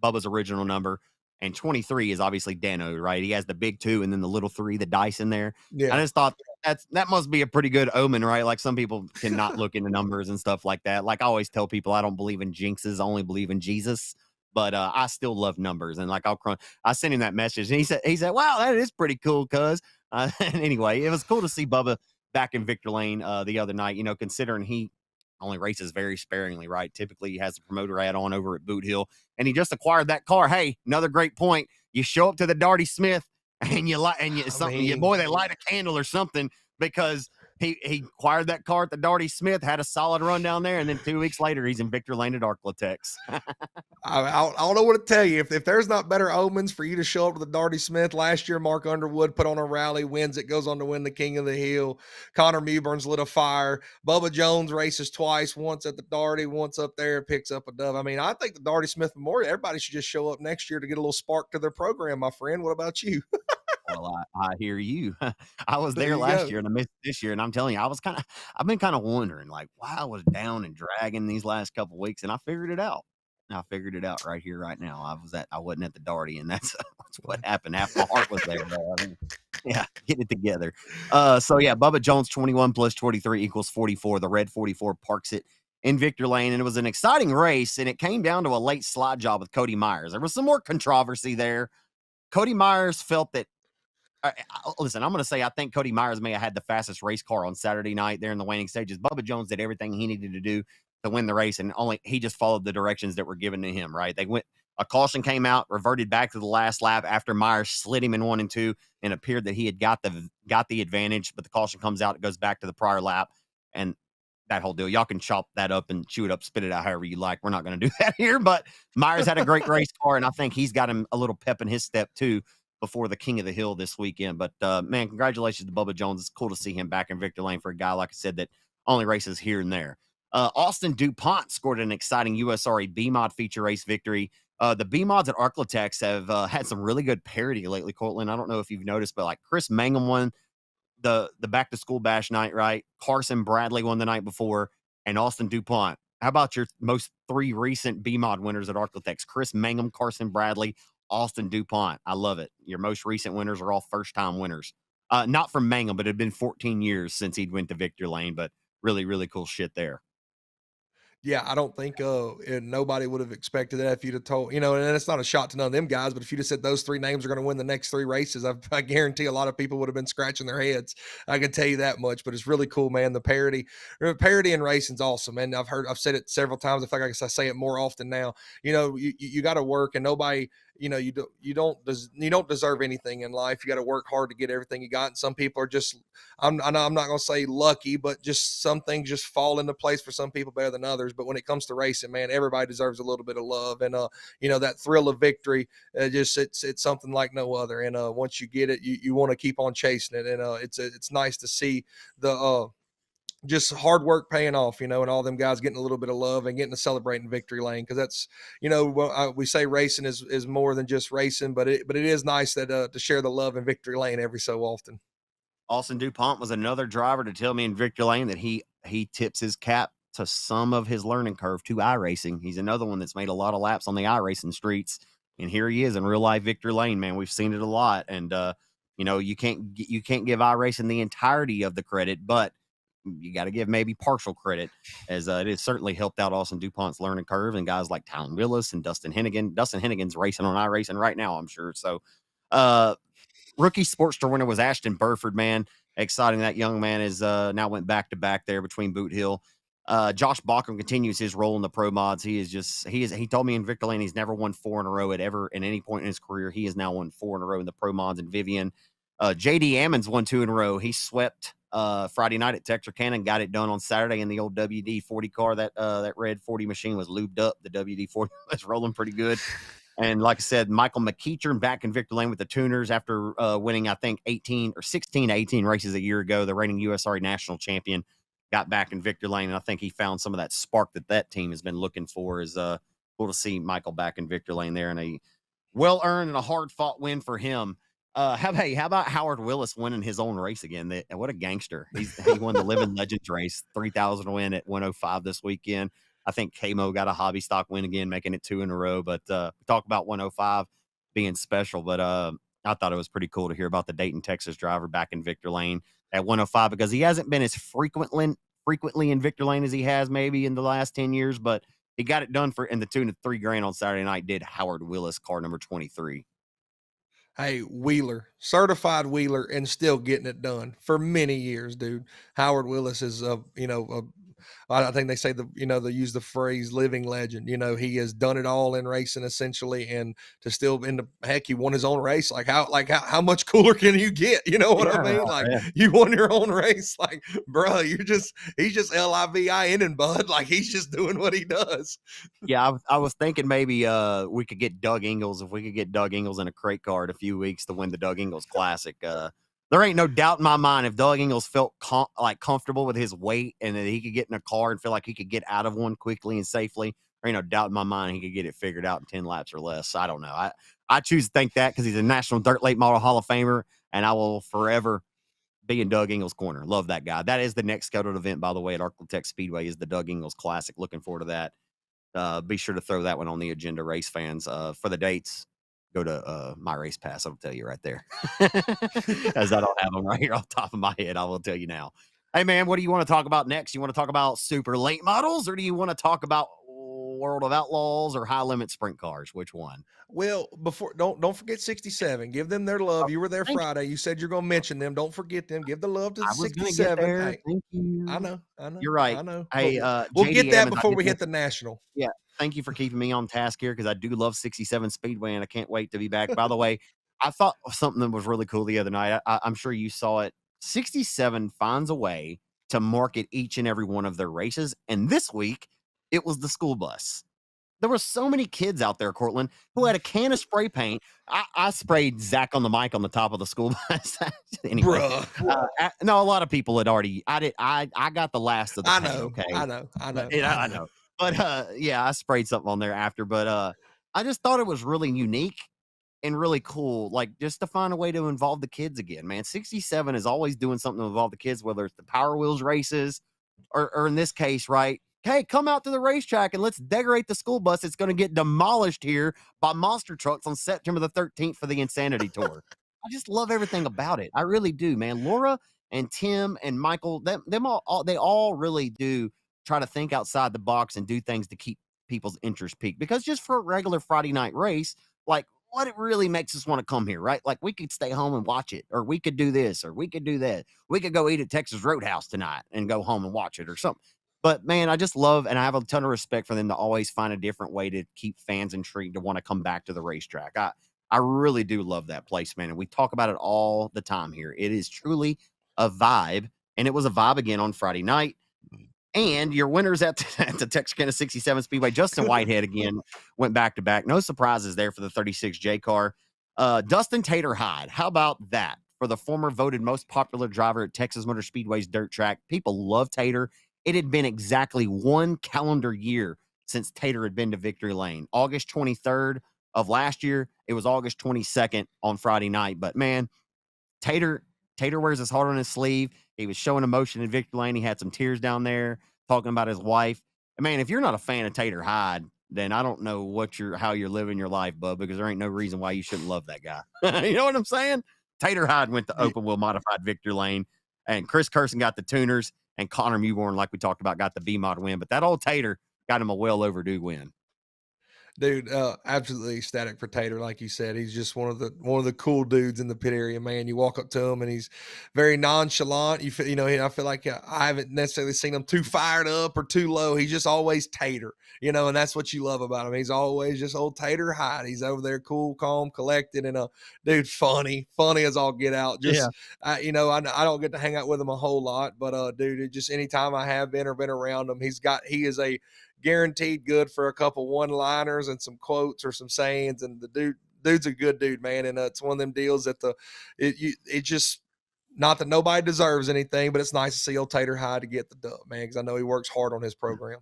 Bubba's original number, and 23 is obviously Dano, right? He has the big 2 and then the little 3, the dice in there. Yeah. I just thought that must be a pretty good omen, right? Like, some people cannot look into numbers and stuff like that. Like, I always tell people I don't believe in jinxes, I only believe in Jesus. But I still love numbers, and like I sent him that message, and he said, "Wow, that is pretty cool." Cuz and anyway, it was cool to see Bubba back in Victor Lane the other night. Considering he only races very sparingly, right? Typically, he has the promoter ad on over at Boot Hill, and he just acquired that car. Hey, another great point. You show up to the Darty Smith, and your boy, they light a candle or something, because he acquired that car at the Darty Smith, had a solid run down there, and then 2 weeks later, he's in Victor Lane at Arklatex. I don't know what to tell you. If there's not better omens for you to show up to the Darty Smith, last year Mark Underwood put on a rally, wins it, goes on to win the King of the Hill. Connor Mewburn's lit a fire. Bubba Jones races twice, once at the Darty, once up there, picks up a dove. I mean, I think the Darty Smith Memorial, everybody should just show up next year to get a little spark to their program, my friend. What about you? Well, I hear you. I was there There you last go. year and I missed this year, and I'm telling you, I've been kind of wondering, like, why I was down and dragging these last couple weeks, and I figured it out. I figured it out right here, right now. I wasn't at the Darty, and that's what happened. Half my heart was there, bro. I mean, yeah, get it together. So yeah, Bubba Jones 21 plus 23 equals 44. The red 44 parks it in Victor Lane, and it was an exciting race, and it came down to a late slide job with Cody Myers. There was some more controversy there. Cody Myers felt that listen, I'm going to say I think Cody Myers may have had the fastest race car on Saturday night there in the waning stages. Bubba Jones did everything he needed to do to win the race, and only he just followed the directions that were given to him, right? A caution came out, reverted back to the last lap after Myers slid him in 1 and 2 and appeared that he had got the advantage, but the caution comes out, it goes back to the prior lap, and that whole deal. Y'all can chop that up and chew it up, spit it out however you like. We're not going to do that here, but Myers had a great race car, and I think he's got him a little pep in his step too before the King of the Hill this weekend. But man, congratulations to Bubba Jones. It's cool to see him back in Victor Lane for a guy, like I said, that only races here and there. Austin DuPont scored an exciting USRA B-Mod feature race victory. The B-Mods at Arklatex have had some really good parity lately, Cortland. I don't know if you've noticed, but like Chris Mangum won the back to school bash night, right? Carson Bradley won the night before, and Austin DuPont. How about your most 3 recent B-Mod winners at Arklatex? Chris Mangum, Carson Bradley, Austin DuPont. I love it. Your most recent winners are all first-time winners. Not from Mangum, but it had been 14 years since he'd went to Victor Lane, but really, really cool shit there. Yeah, I don't think and nobody would have expected that if you'd have told, and it's not a shot to none of them guys, but if you'd have said those 3 names are going to win the next 3 races, I guarantee a lot of people would have been scratching their heads. I can tell you that much. But it's really cool, man. The parity in racing's awesome, and I've said it several times. In fact, I guess I say it more often now. You got to work, and nobody. You don't deserve anything in life. You got to work hard to get everything you got. And some people are just, I'm not going to say lucky, but just some things just fall into place for some people better than others. But when it comes to racing, man, everybody deserves a little bit of love. And, that thrill of victory, it's something like no other. And once you get it, you want to keep on chasing it. And it's nice to see the, just hard work paying off, and all them guys getting a little bit of love and getting to celebrate in Victory Lane. Because that's, we say racing is more than just racing, but it is nice that to share the love in Victory Lane every so often. Austin DuPont was another driver to tell me in Victory Lane that he tips his cap to some of his learning curve to iRacing. He's another one that's made a lot of laps on the iRacing streets, and here he is in real life Victory Lane, man. We've seen it a lot, and you can't give iRacing the entirety of the credit, but you got to give maybe partial credit, as it has certainly helped out Austin DuPont's learning curve and guys like Talon Willis and Dustin Hennigan. Dustin Hennigan's racing on iRacing right now, I'm sure. So, rookie Sportster winner was Ashton Burford, man. Exciting. That young man is now went back to back there between Boot Hill. Josh Bacham continues his role in the pro mods. He told me in Victor Lane he's never won 4 in a row at any point in his career. He has now won 4 in a row in the pro mods. And Vivian, JD Ammons won 2 in a row. He swept Friday night at Texarkana, got it done on Saturday in the old WD 40 car. That red 40 machine was lubed up. The WD 40 was rolling pretty good. And like I said, Michael McEachern back in Victor Lane with the Tuners after winning, I think, 16 to 18 races a year ago. The reigning USRA national champion got back in Victor Lane, and I think he found some of that spark that team has been looking for. Is cool to see Michael back in Victor Lane there, and a well-earned and a hard-fought win for him. How about Howard Willis winning his own race again? What a gangster. He won the Living Legends race, 3,000 win at 105 this weekend. I think Kamo got a hobby stock win again, making it 2 in a row. But we talk about 105 being special. But I thought it was pretty cool to hear about the Dayton, Texas driver back in Victor Lane at 105, because he hasn't been as frequently in Victor Lane as he has maybe in the last 10 years. But he got it done in the tune of $3,000 on Saturday night. Did Howard Willis, car number 23. Hey, Wheeler, certified Wheeler, and still getting it done for many years, dude. Howard Willis is I think they say they use the phrase living legend. He has done it all in racing essentially, and to still heck, he won his own race. How much cooler can you get? You know what I mean? Like, you won your own race. Like, bro, he's just LIVIN bud. Like, he's just doing what he does. Yeah, I was thinking maybe we could get Doug Ingles, if we could get Doug Ingles in a crate car in a few weeks to win the Doug Ingles Classic. There ain't no doubt in my mind if Doug Ingles felt comfortable with his weight and that he could get in a car and feel like he could get out of one quickly and safely, there ain't no doubt in my mind he could get it figured out in 10 laps or less. I don't know. I choose to think that because he's a National Dirt Late Model Hall of Famer, and I will forever be in Doug Ingles' corner. Love that guy. That is the next scheduled event, by the way, at Arclitech Speedway, is the Doug Ingles Classic. Looking forward to that. Be sure to throw that one on the agenda, race fans. For the dates, go to My Race Pass. I'll tell you right there, as I don't have them right here off the top of my head. I will tell you now. Hey, man, what do you want to talk about next? You want to talk about super late models, or do you want to talk about World of Outlaws or high limit sprint cars? Which one? Well, don't forget 67. Give them their love. You were there Friday. You said you're going to mention them. Don't forget them. Give the love to the 67. Hey, thank you. I know. You're right. I know. Hey, we'll get that before we hit the national. Yeah. Thank you for keeping me on task here, because I do love 67 Speedway, and I can't wait to be back. By the way, I thought something that was really cool the other night. I'm sure you saw it. 67 finds a way to market each and every one of their races. And this week, it was the school bus. There were so many kids out there, Cortland, who had a can of spray paint. I sprayed Zach on the mic on the top of the school bus. Anyway, no, a lot of people had already. I got the last of the paint. Okay, I know. I know. But yeah, I sprayed something on there after. But I just thought it was really unique and really cool, like just to find a way to involve the kids again. Man, 67 is always doing something to involve the kids, whether it's the Power Wheels races or in this case, right? Hey, come out to the racetrack and let's decorate the school bus. It's going to get demolished here by monster trucks on September the 13th for the Insanity Tour. I just love everything about it. I really do, man. Laura and Tim and Michael, them all they all really do try to think outside the box and do things to keep people's interest peaked. Because just for a regular Friday night race, like, what it really makes us want to come here, right? Like, we could stay home and watch it, or we could do this, or we could do that. We could go eat at Texas Roadhouse tonight and go home and watch it or something. But man, I just love, and I have a ton of respect for them to always find a different way to keep fans intrigued to want to come back to the racetrack. I really do love that place, man. And we talk about it all the time here. It is truly a vibe, and it was a vibe again on Friday night. And your winners at the Texarkana 67 Speedway, Justin Whitehead again went back to back. No surprises there for the 36J car. Dustin Tater Hyde, how about that? For the former voted most popular driver at Texas Motor Speedway's dirt track. People love Tater. It had been exactly 1 calendar year since Tater had been to Victory Lane. August 23rd of last year. It was August 22nd on Friday night. But man, Tater Tater wears his heart on his sleeve. He was showing emotion in Victory Lane. He had some tears down there talking about his wife. And man, if you're not a fan of Tater Hyde, then I don't know how you're living your life, bub, because there ain't no reason why you shouldn't love that guy. You know what I'm saying? Tater Hyde went to open wheel modified Victory Lane, and Chris Curson got the tuners, and Connor Mewborn, like we talked about, got the B mod win. But that old Tater got him a well overdue win. Dude, absolutely ecstatic for Tater. Like you said, he's just one of the cool dudes in the pit area, man. You walk up to him and he's very nonchalant. I feel like I haven't necessarily seen him too fired up or too low. He's just always Tater, and that's what you love about him. He's always just old Tater Hyde. He's over there cool, calm, collected, and dude, funny as all get out. Just I don't get to hang out with him a whole lot, but dude, just anytime I have been around him, he is a guaranteed good for a couple one-liners and some quotes or some sayings. And the dude's a good dude, man. And it's one of them deals that it just, not that nobody deserves anything, but it's nice to see old Tater Hyde to get the dub, man, because I know he works hard on his program.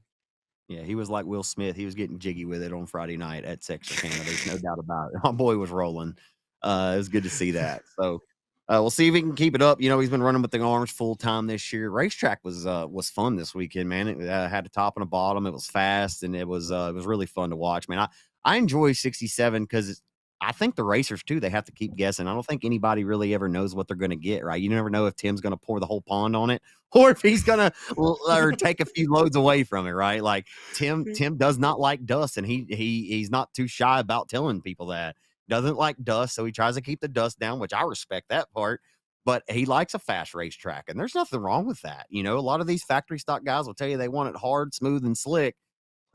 Yeah, he was like Will Smith. He was getting jiggy with it on Friday night at Texarkana. There's no doubt about it. My boy was rolling. It was good to see that. So we'll see if he can keep it up. He's been running with the arms full time this year. Racetrack was fun this weekend, man. It had a top and a bottom. It was fast, and it was really fun to watch, man. I enjoy 67 because I think the racers too, they have to keep guessing. I don't think anybody really ever knows what they're going to get, right? You never know if Tim's going to pour the whole pond on it or if he's going to or take a few loads away from it, right? Like Tim does not like dust, and he's not too shy about telling people that. Doesn't like dust, so he tries to keep the dust down, which I respect that part. But he likes a fast racetrack, and there's nothing wrong with that. A lot of these factory stock guys will tell you they want it hard, smooth, and slick.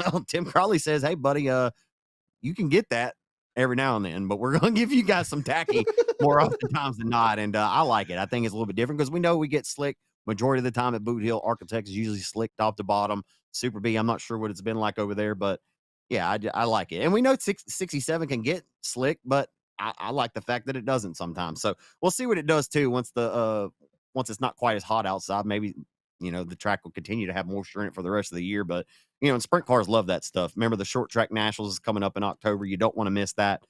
Well, Tim Crowley says, "Hey, buddy, you can get that every now and then, but we're going to give you guys some tacky more often times than not." And I like it. I think it's a little bit different because we know we get slick majority of the time at Boot Hill. Architects is usually slick top to bottom. Super B, I'm not sure what it's been like over there, but yeah, I like it. And we know 67 can get slick, but I like the fact that it doesn't sometimes. So we'll see what it does too once it's not quite as hot outside. Maybe the track will continue to have moisture in it for the rest of the year. But and sprint cars love that stuff. Remember, the short track nationals is coming up in October. You don't want to miss that.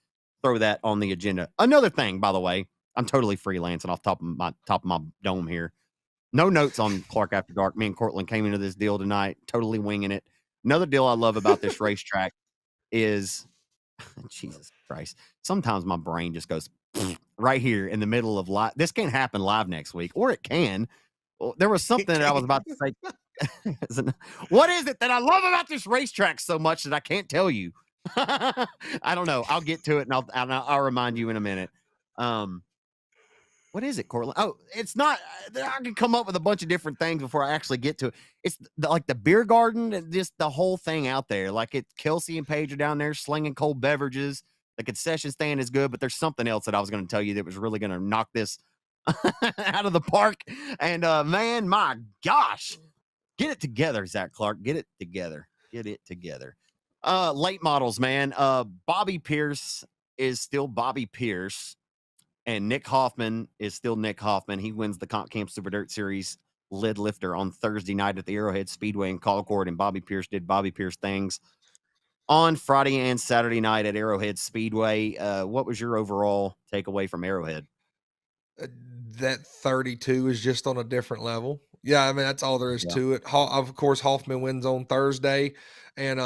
Throw that on the agenda. Another thing, by the way, I'm totally freelancing off top of my dome here. No notes on Clark After Dark. Me and Cortland came into this deal tonight, totally winging it. Another deal I love about this racetrack is, Jesus Christ, sometimes my brain just goes right here in the middle of live. This can't happen live next week, or it can. Well, there was something that I was about to say. What is it that I love about this racetrack so much that I can't tell you? I don't know. I'll get to it, and I'll remind you in a minute. What is it, Cortland? Oh, it's not. I can come up with a bunch of different things before I actually get to it. It's like the beer garden, and just the whole thing out there. Like Kelsey and Paige are down there slinging cold beverages. The concession stand is good, but there's something else that I was going to tell you that was really going to knock this out of the park. And man, my gosh, get it together, Zach Clark. Get it together. Get it together. Late models, man. Bobby Pierce is still Bobby Pierce. And Nick Hoffman is still Nick Hoffman. He wins the Comp Camp Super Dirt Series lid lifter on Thursday night at the Arrowhead Speedway in Colcord, and Bobby Pierce did Bobby Pierce things on Friday and Saturday night at Arrowhead Speedway. What was your overall takeaway from Arrowhead? That 32 is just on a different level. Yeah, I mean, that's all there is to it. Of course, Hoffman wins on Thursday, and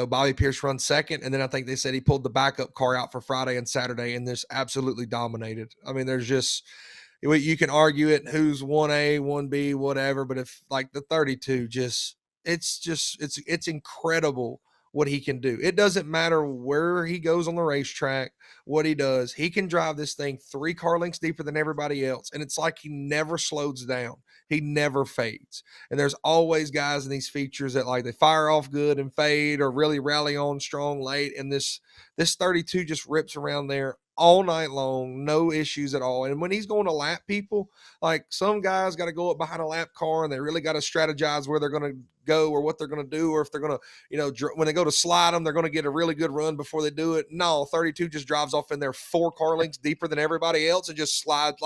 Bobby Pierce runs second, and then I think they said he pulled the backup car out for Friday and Saturday, and this absolutely dominated. I mean, there's just, you can argue it, who's 1A, 1B, whatever, but if like the 32, it's incredible what he can do. It doesn't matter where he goes on the racetrack, what he does. He can drive this thing 3 car lengths deeper than everybody else, and it's like he never slows down. He never fades. And there's always guys in these features that like they fire off good and fade or really rally on strong late. And this 32 just rips around there all night long, no issues at all. And when he's going to lap people, like some guys got to go up behind a lap car and they really got to strategize where they're going to go or what they're going to do, or if they're going to, when they go to slide them, they're going to get a really good run before they do it. No, 32 just drives off in there 4 car lengths deeper than everybody else and just slides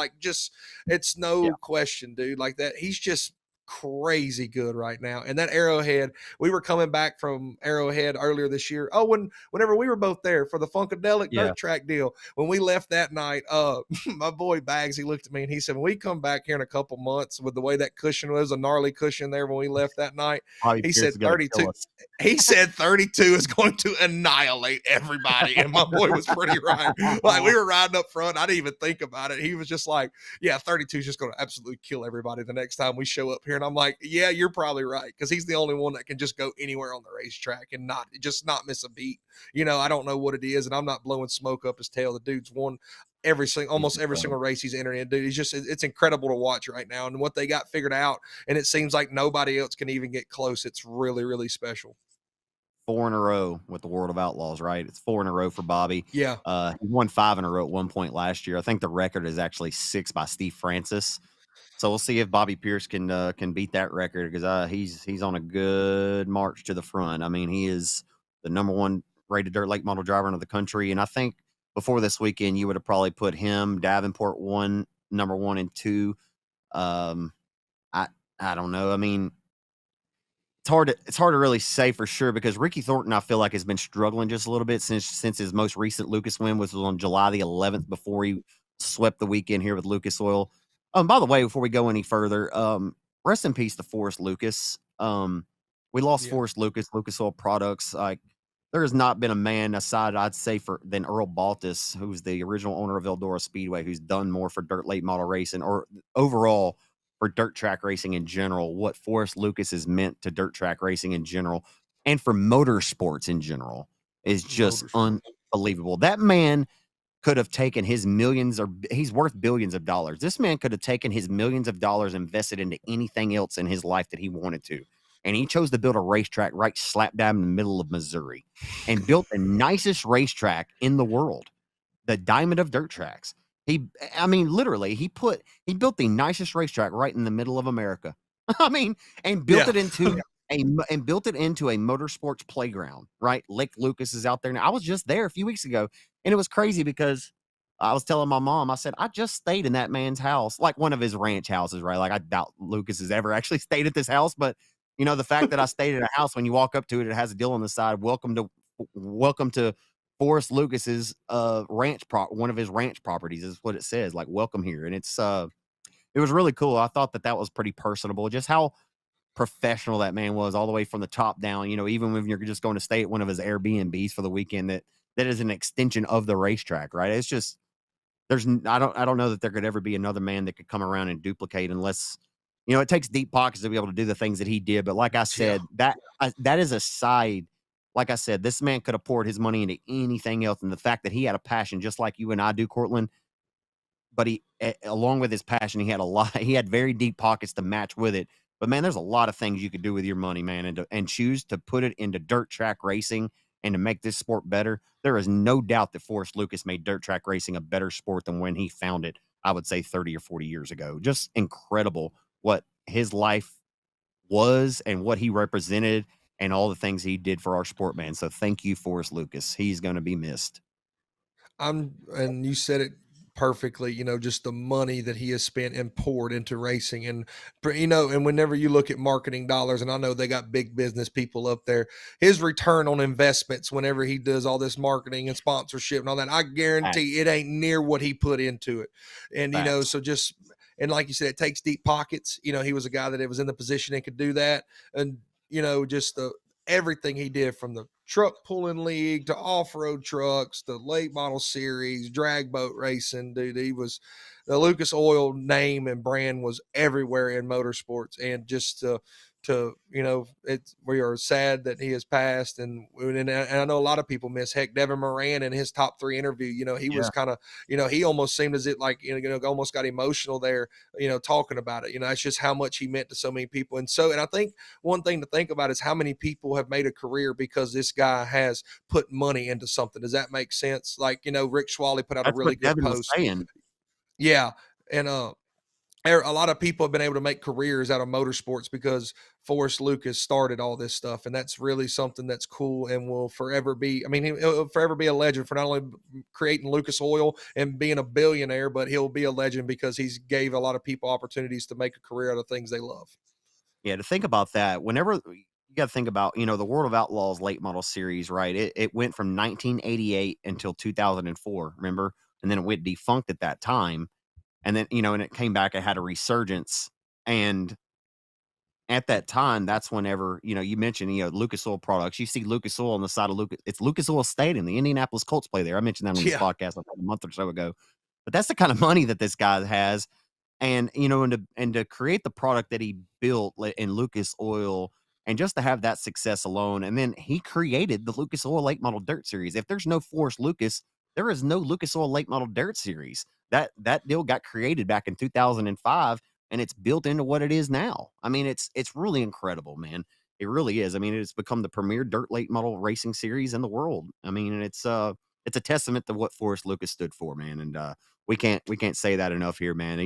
it's no question, dude, like that. He's just crazy good right now. And that Arrowhead, we were coming back from Arrowhead earlier this year. Oh, whenever we were both there for the Funkadelic Yeah. dirt track deal, when we left that night, my boy Bags, he looked at me and he said, when we come back here in a couple months with the way that cushion was, a gnarly cushion there when we left that night, Bobby he Pierce said is going to kill 32. us. He said 32 is going to annihilate everybody. And my boy was pretty right. Like, we were riding up front. I didn't even think about it. He was just like, yeah, 32 is just going to absolutely kill everybody the next time we show up here. And I'm like, yeah, you're probably right. Cause he's the only one that can just go anywhere on the racetrack and not miss a beat. I don't know what it is. And I'm not blowing smoke up his tail. The dude's won almost every single race he's entered in. Dude, it's incredible to watch right now. And what they got figured out. And it seems like nobody else can even get close. It's really, really special. 4 in a row with the World of Outlaws, right? It's 4 in a row for Bobby. Yeah. He won 5 in a row at one point last year. I think the record is actually 6 by Steve Francis. So we'll see if Bobby Pierce can beat that record, because he's on a good march to the front. I mean, he is the number 1 rated dirt late model driver in the country, and I think before this weekend you would have probably put him, Davenport number 1 and 2. I don't know. I mean, it's hard to really say for sure, because Ricky Thornton, I feel like, has been struggling just a little bit since his most recent Lucas win, was on July the 11th, before he swept the weekend here with Lucas Oil. By the way, before we go any further, rest in peace to Forrest Lucas. We lost Forrest Lucas Oil Products. Like, there has not been a man aside, I'd say, than Earl Baltus, who's the original owner of Eldora Speedway, who's done more for dirt late model racing, or overall for dirt track racing in general. What Forrest Lucas has meant to dirt track racing in general, and for motorsports in general, is just unbelievable. That man could have taken his millions, or he's worth billions of dollars. This man could have taken his millions of dollars, invested into anything else in his life that he wanted to. And he chose to build a racetrack right slap dab in the middle of Missouri, and built the nicest racetrack in the world, the Diamond of Dirt Tracks. I mean, literally, he built the nicest racetrack right in the middle of America. I mean, and built it into a motorsports playground, right? Lick Lucas is out there now. I was just there a few weeks ago, and it was crazy because I was telling my mom, I said, I just stayed in that man's house, like one of his ranch houses, right? Like, I doubt Lucas has ever actually stayed at this house, but the fact that I stayed at a house, when you walk up to it, it has a deal on the side. Welcome to Forrest Lucas's one of his ranch properties, is what it says. Like, welcome here. And it was really cool. I thought that was pretty personable, just how professional that man was, all the way from the top down. Even when you're just going to stay at one of his Airbnbs for the weekend, that is an extension of the racetrack, right? It's just, I don't know that there could ever be another man that could come around and duplicate, unless it takes deep pockets to be able to do the things that he did. But like I said, that is a side. Like I said, this man could have poured his money into anything else, and the fact that he had a passion just like you and I do, Cortland. But along with his passion, he had very deep pockets to match with it. But man, there's a lot of things you could do with your money, man, and choose to put it into dirt track racing and to make this sport better. There is no doubt that Forrest Lucas made dirt track racing a better sport than when he found it, I would say 30 or 40 years ago. Just incredible what his life was and what he represented and all the things he did for our sport, man. So thank you, Forrest Lucas. He's going to be missed. And you said it perfectly, just the money that he has spent and poured into racing. And and whenever you look at marketing dollars, and I know they got big business people up there, his return on investments whenever he does all this marketing and sponsorship and all that, I guarantee it ain't near what he put into it. And and like you said, it takes deep pockets. He was a guy that was in the position and could do that. And just everything he did, from the truck pulling league to off-road trucks, the late model series, drag boat racing, dude, the Lucas Oil name and brand was everywhere in motorsports. And just we are sad that he has passed, and I know a lot of people miss. Heck, Devin Moran in his top 3 interview, he was kind of, he almost seemed as it like, almost got emotional there, talking about it. It's just how much he meant to so many people. And I think one thing to think about is how many people have made a career because this guy has put money into something. Does that make sense? Like, Rick Schwally put out a really good post. Yeah. And a lot of people have been able to make careers out of motorsports because Forrest Lucas started all this stuff. And that's really something that's cool and will forever be, he'll forever be a legend for not only creating Lucas Oil and being a billionaire, but he'll be a legend because he's gave a lot of people opportunities to make a career out of things they love. Yeah, to think about that, whenever you got to think about, the World of Outlaws late model series, right? It went from 1988 until 2004, remember? And then it went defunct at that time. And then, and it came back, it had a resurgence. And at that time, that's whenever, you mentioned, Lucas Oil products. You see Lucas Oil on the side of it's Lucas Oil Stadium. The Indianapolis Colts play there. I mentioned that on this Yeah. podcast like a month or so ago. But that's the kind of money that this guy has. And, and to create the product that he built in Lucas Oil and just to have that success alone. And then he created the Lucas Oil Late Model Dirt Series. If there's no Forrest Lucas, there is no Lucas Oil Late Model Dirt Series. That deal got created back in 2005 and it's built into what it is now. I mean, it's really incredible, man. It really is. I mean, it's become the premier dirt late model racing series in the world. I mean, and it's a testament to what Forrest Lucas stood for, man. And we can't say that enough here, man.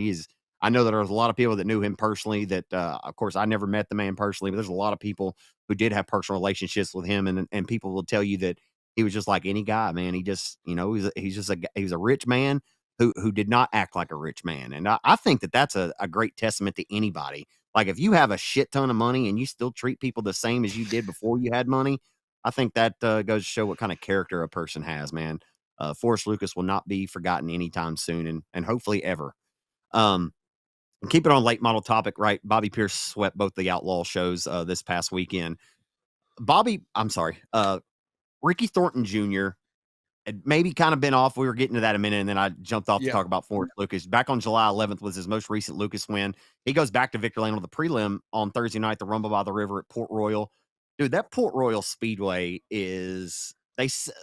I know that there's a lot of people that knew him personally that, of course, I never met the man personally, but there's a lot of people who did have personal relationships with him. And people will tell you that he was just like any guy, man. He just, he's a rich man who did not act like a rich man. And I think that that's a great testament to anybody. Like if you have a shit ton of money and you still treat people the same as you did before you had money, I think that goes to show what kind of character a person has, man. Forrest Lucas will not be forgotten anytime soon and hopefully ever. Um, and keep it on late model topic, right? Bobby Pierce swept both the Outlaw shows this past weekend. I'm sorry, Ricky Thornton Jr. had maybe kind of been off. We were getting to that a minute, and then I jumped off to Yeah. talk about Forrest Lucas. Back on July 11th was his most recent Lucas win. He goes back to Victor Lane on the prelim on Thursday night, the Rumble by the River at Port Royal. Dude, that Port Royal Speedway is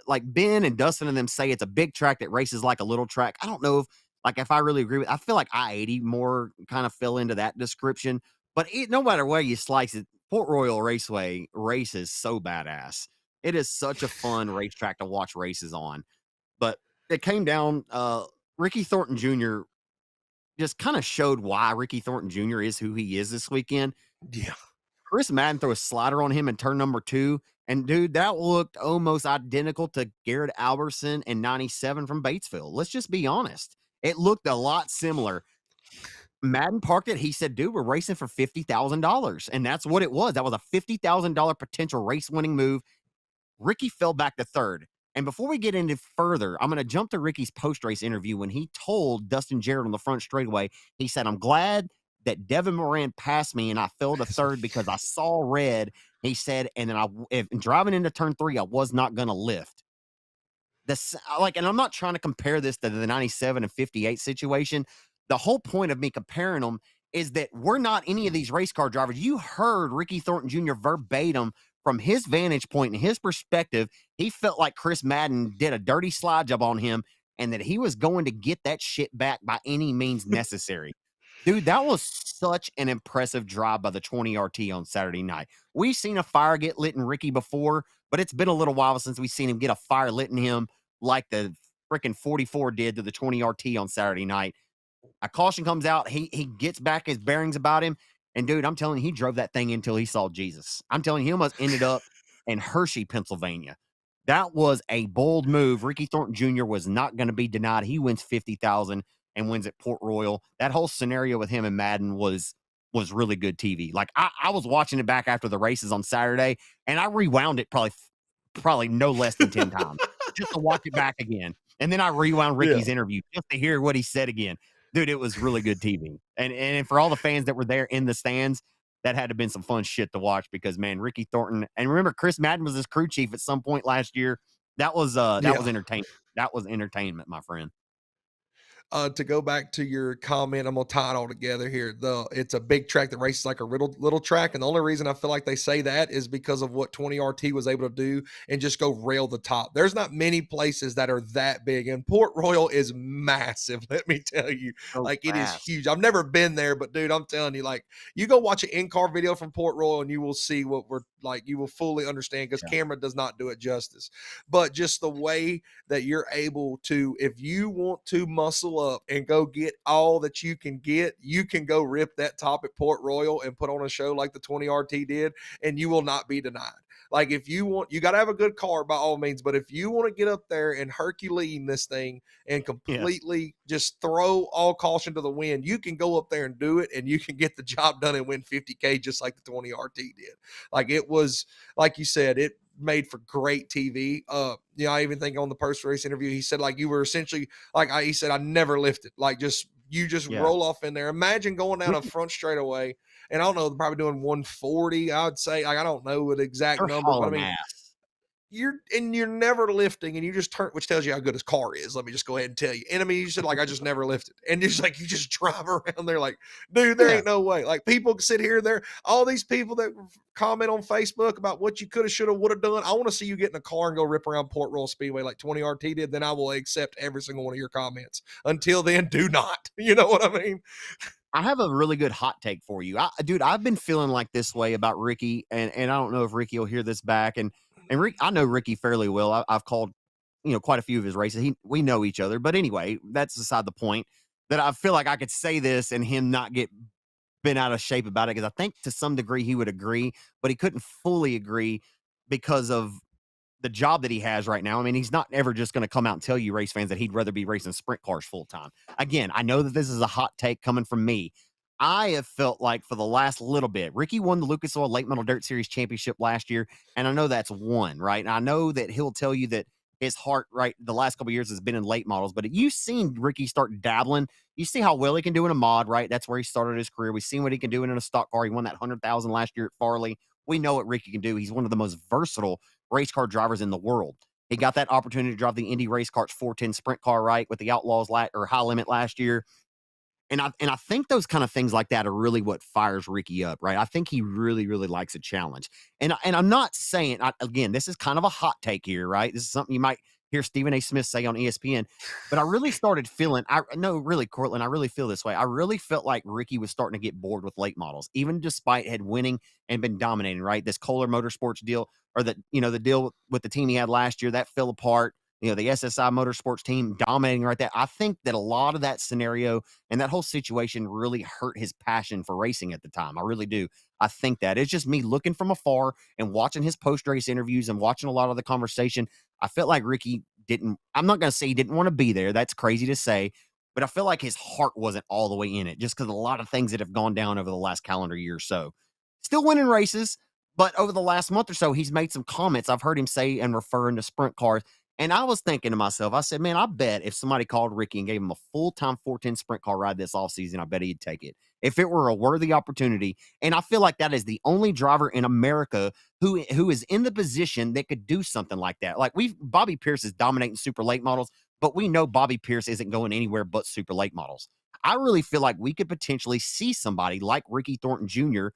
like Ben and Dustin and them say it's a big track that races like a little track. I don't know if I really agree with. I feel like I-80 more kind of fell into that description, but no matter where you slice it, Port Royal Raceway races so badass. It is such a fun racetrack to watch races on. But it came down, Ricky Thornton Jr. just kind of showed why Ricky Thornton Jr. is who he is this weekend. Yeah. Chris Madden threw a slider on him in turn number 2. And dude, that looked almost identical to Garrett Alberson in 97 from Batesville. Let's just be honest. It looked a lot similar. Madden parked it. He said, dude, we're racing for $50,000. And that's what it was. That was a $50,000 potential race winning move. Ricky fell back to third. And before we get into further, I'm going to jump to Ricky's post-race interview when he told Dustin Jarrett on the front straightaway, he said, I'm glad that Devin Moran passed me and I fell to third because I saw red. He said, and then if driving into turn 3, I was not going to lift. And I'm not trying to compare this to the 97 and 58 situation. The whole point of me comparing them is that we're not any of these race car drivers. You heard Ricky Thornton Jr. verbatim from his vantage point and his perspective. He felt like Chris Madden did a dirty slide job on him and that he was going to get that shit back by any means necessary. Dude, that was such an impressive drive by the 20 RT on Saturday night. We've seen a fire get lit in Ricky before, but it's been a little while since we've seen him get a fire lit in him like the freaking 44 did to the 20 RT on Saturday night. A caution comes out. He gets back his bearings about him. And dude, I'm telling you, he drove that thing until he saw Jesus. I'm telling you, he almost ended up in Hershey, Pennsylvania. That was a bold move. Ricky Thornton Jr. was not going to be denied. He wins 50,000 and wins at Port Royal. That whole scenario with him and Madden was really good TV. Like I was watching it back after the races on Saturday, and I rewound it probably no less than 10 times just to watch it back again. And then I rewound Ricky's interview just to hear what he said again. Dude, it was really good TV. And for all the fans that were there in the stands, that had to have been some fun shit to watch because, man, Ricky Thornton, and remember, Chris Madden was his crew chief at some point last year. That was entertainment. That was entertainment, my friend. To go back to your comment, I'm gonna tie it all together here. It's a big track that races like a little track, and the only reason I feel like they say that is because of what 20 RT was able to do and just go rail the top. There's not many places that are that big, and Port Royal is massive. Let me tell you, it is huge. I've never been there, but dude, I'm telling you, like, you go watch an in-car video from Port Royal, and you will see what we're like. You will fully understand because camera does not do it justice. But just the way that you're able to, if you want to muscle up and go get all that you can get, you can go rip that top at Port Royal and put on a show like the 20 RT did, and you will not be denied. Like if you want, you got to have a good car by all means. But if you want to get up there and Herculean this thing and Yes. completely just throw all caution to the wind, you can go up there and do it, and you can get the job done and win 50K just like the 20 RT did. Like it was, like you said, it made for great TV. I even think on the post race interview, he said like you were essentially like he said, I never lifted. Like just you just Yeah. roll off in there. Imagine going down a Ricky, front straightaway, and I don't know, probably doing 140. I would say like I don't know the exact they're number, but I hauling mean ass. you're never lifting and you just turn, which tells you how good his car is. Let me just go ahead and tell you. And I mean, you said like I just never lifted, and it's like you just drive around there like, dude, there Yeah. ain't no way. Like people sit here, there, all these people that comment on Facebook about what you could have, should have, would have done. I want to see you get in a car and go rip around Port Royal Speedway like 20 RT did. Then I will accept every single one of your comments. Until then, do not. You know what I mean? I have a really good hot take for you. Dude, I've been feeling like this way about Ricky, and I don't know if Ricky will hear this back. And Rick, I know Ricky fairly well. I've called, quite a few of his races. We know each other, but anyway, that's beside the point. That I feel like I could say this and him not get bent out of shape about it because I think to some degree he would agree, but he couldn't fully agree because of the job that he has right now. I mean, he's not ever just going to come out and tell you race fans that he'd rather be racing sprint cars full time. Again, I know that this is a hot take coming from me. I have felt like for the last little bit, Ricky won the Lucas Oil Late Model Dirt Series championship last year, and I know that's one, right? And I know that he'll tell you that his heart, right, the last couple of years has been in late models, but you've seen Ricky start dabbling. You see how well he can do in a mod, right? That's where he started his career. We've seen what he can do in a stock car. He won that 100,000 last year at Farley. We know what Ricky can do. He's one of the most versatile race car drivers in the world. He got that opportunity to drive the Indy Race Karts 410 sprint car, right, with the Outlaws or High Limit last year. And I think those kind of things like that are really what fires Ricky up, right? I think he really, really likes a challenge. And I'm not saying, again, this is kind of a hot take here, right? This is something you might hear Stephen A. Smith say on ESPN. But I really started feeling, no, really, Cortland, I really feel this way. I really felt like Ricky was starting to get bored with late models, even despite had winning and been dominating, right? This Kohler Motorsports deal, or the deal with the team he had last year, that fell apart. The SSI Motorsports team dominating right there. I think that a lot of that scenario and that whole situation really hurt his passion for racing at the time. I really do. I think that it's just me looking from afar and watching his post race interviews and watching a lot of the conversation. I felt like Ricky didn't, I'm not going to say he didn't want to be there. That's crazy to say, but I feel like his heart wasn't all the way in it just because a lot of things that have gone down over the last calendar year or so. Still winning races, but over the last month or so, he's made some comments I've heard him say and referring to sprint cars. And I was thinking to myself, I said, man, I bet if somebody called Ricky and gave him a full-time 410 sprint car ride this offseason, I bet he'd take it. If it were a worthy opportunity. And I feel like that is the only driver in America who is in the position that could do something like that. Like Bobby Pierce is dominating super late models, but we know Bobby Pierce isn't going anywhere but super late models. I really feel like we could potentially see somebody like Ricky Thornton Jr.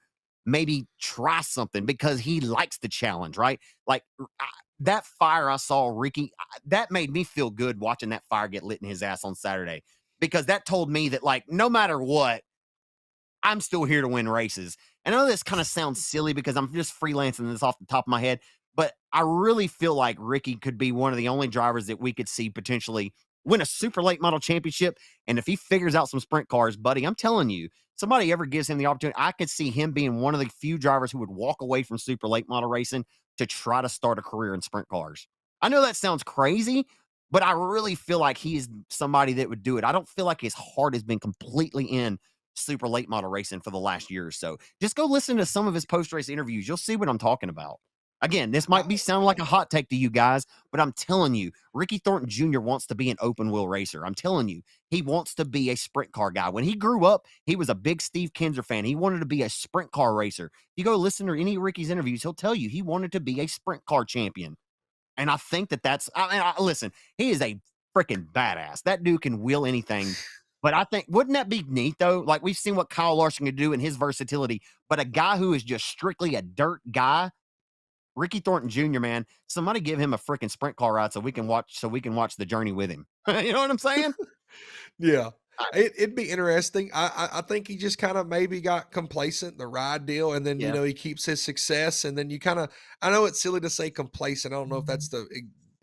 maybe try something because he likes the challenge, right? Like that fire I saw Ricky, that made me feel good watching that fire get lit in his ass on Saturday because that told me that, like, no matter what, I'm still here to win races. And I know this kind of sounds silly because I'm just freelancing this off the top of my head, but I really feel like Ricky could be one of the only drivers that we could see potentially win a super late model championship. And if he figures out some sprint cars, buddy, I'm telling you, somebody ever gives him the opportunity, I could see him being one of the few drivers who would walk away from super late model racing to try to start a career in sprint cars. I know that sounds crazy, but I really feel like he is somebody that would do it. I don't feel like his heart has been completely in super late model racing for the last year or so. Just go listen to some of his post race interviews. You'll see what I'm talking about. Again, this might be sound like a hot take to you guys, but I'm telling you, Ricky Thornton Jr. wants to be an open wheel racer. I'm telling you, he wants to be a sprint car guy. When he grew up, he was a big Steve Kinser fan. He wanted to be a sprint car racer. You go listen to any of Ricky's interviews, he'll tell you he wanted to be a sprint car champion. And I think listen, he is a freaking badass. That dude can wheel anything. But I think, wouldn't that be neat though? Like we've seen what Kyle Larson can do in his versatility, but a guy who is just strictly a dirt guy, Ricky Thornton Jr., man, somebody give him a freaking sprint car ride so we can watch the journey with him. You know what I'm saying? Yeah. I- It'd be interesting. I think he just kind of maybe got complacent, the ride deal, and then yeah. he keeps his success, and then you kind of, I know it's silly to say complacent. I don't know if that's the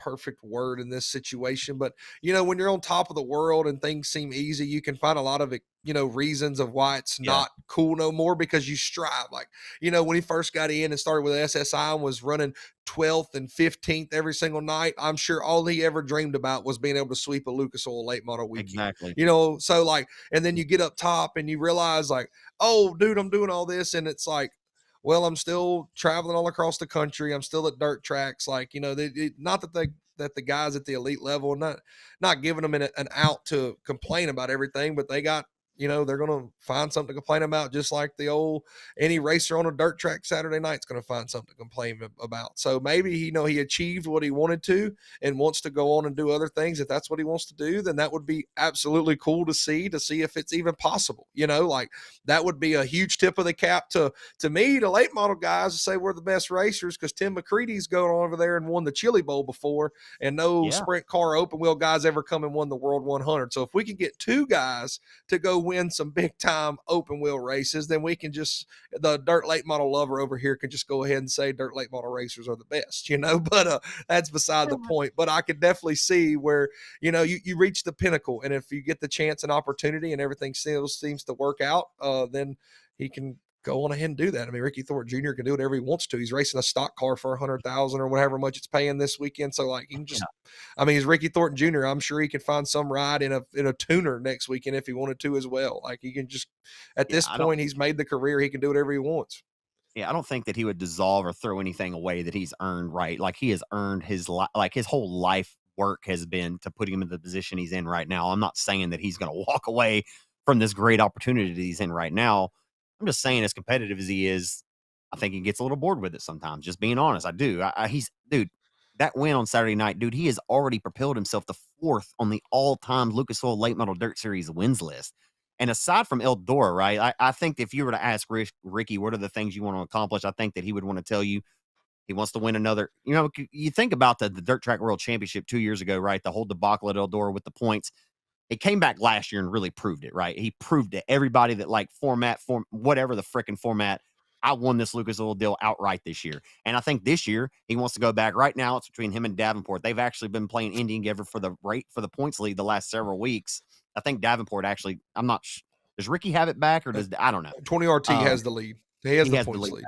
perfect word in this situation, but when you're on top of the world and things seem easy, you can find a lot of reasons of why it's Yeah, not cool no more, because you strive. Like, when he first got in and started with SSI and was running 12th and 15th every single night, I'm sure all he ever dreamed about was being able to sweep a Lucas Oil late model weekend. exactly. So like, and then you get up top and you realize like, oh dude, I'm doing all this, and it's like, well, I'm still traveling all across the country. I'm still at dirt tracks. Like, not that the guys at the elite level, not giving them an out to complain about everything, but they got, they're going to find something to complain about, just like any racer on a dirt track Saturday night is going to find something to complain about. So maybe, he achieved what he wanted to and wants to go on and do other things. If that's what he wants to do, then that would be absolutely cool to see if it's even possible. Like, that would be a huge tip of the cap to me, the late model guys, to say we're the best racers, because Tim McCready's going over there and won the Chili Bowl before, and no sprint car open wheel guys ever come and won the World 100. So if we can get two guys to go win some big time open wheel races, then we can the dirt late model lover over here can just go ahead and say dirt late model racers are the best, but that's beside the point. But I could definitely see where, you reach the pinnacle, and if you get the chance and opportunity and everything still seems to work out, then he can go on ahead and do that. I mean, Ricky Thornton Jr. can do whatever he wants to. He's racing a stock car for $100,000 or whatever much it's paying this weekend. So like, he can I mean, he's Ricky Thornton Jr. I'm sure he could find some ride in a tuner next weekend if he wanted to as well. Like, he can just, at this point, he's made the career. He can do whatever he wants. Yeah, I don't think that he would dissolve or throw anything away that he's earned, right? Like, he has earned his like his whole life work has been to put him in the position he's in right now. I'm not saying that he's going to walk away from this great opportunity that he's in right now. I'm just saying, as competitive as he is, I think he gets a little bored with it sometimes. Just being honest, I do. Dude, that win on Saturday night, dude. He has already propelled himself to fourth on the all-time Lucas Oil Late Model Dirt Series wins list. And aside from Eldora, right, I think if you were to ask Ricky, what are the things you want to accomplish, I think that he would want to tell you he wants to win another. You think about the Dirt Track World Championship 2 years ago, right? The whole debacle at Eldora with the points. He came back last year and really proved it, right? He proved to everybody that, like, whatever the freaking format, I won this Lucas Oil deal outright this year. And I think this year he wants to go back. Right now, it's between him and Davenport. They've actually been playing Indian Giver for the points lead the last several weeks. I think Davenport actually, I'm not does Ricky have it back, or I don't know. 20 RT has the lead. He has the points lead.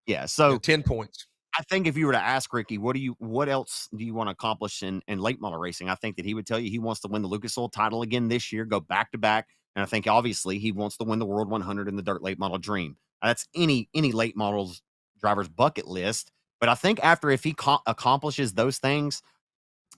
Yeah. So 10 points. I think if you were to ask Ricky, what else do you want to accomplish in late model racing? I think that he would tell you he wants to win the Lucas Oil title again this year, go back to back. And I think obviously he wants to win the World 100 in the dirt late model dream. That's any late models driver's bucket list. But I think if he accomplishes those things,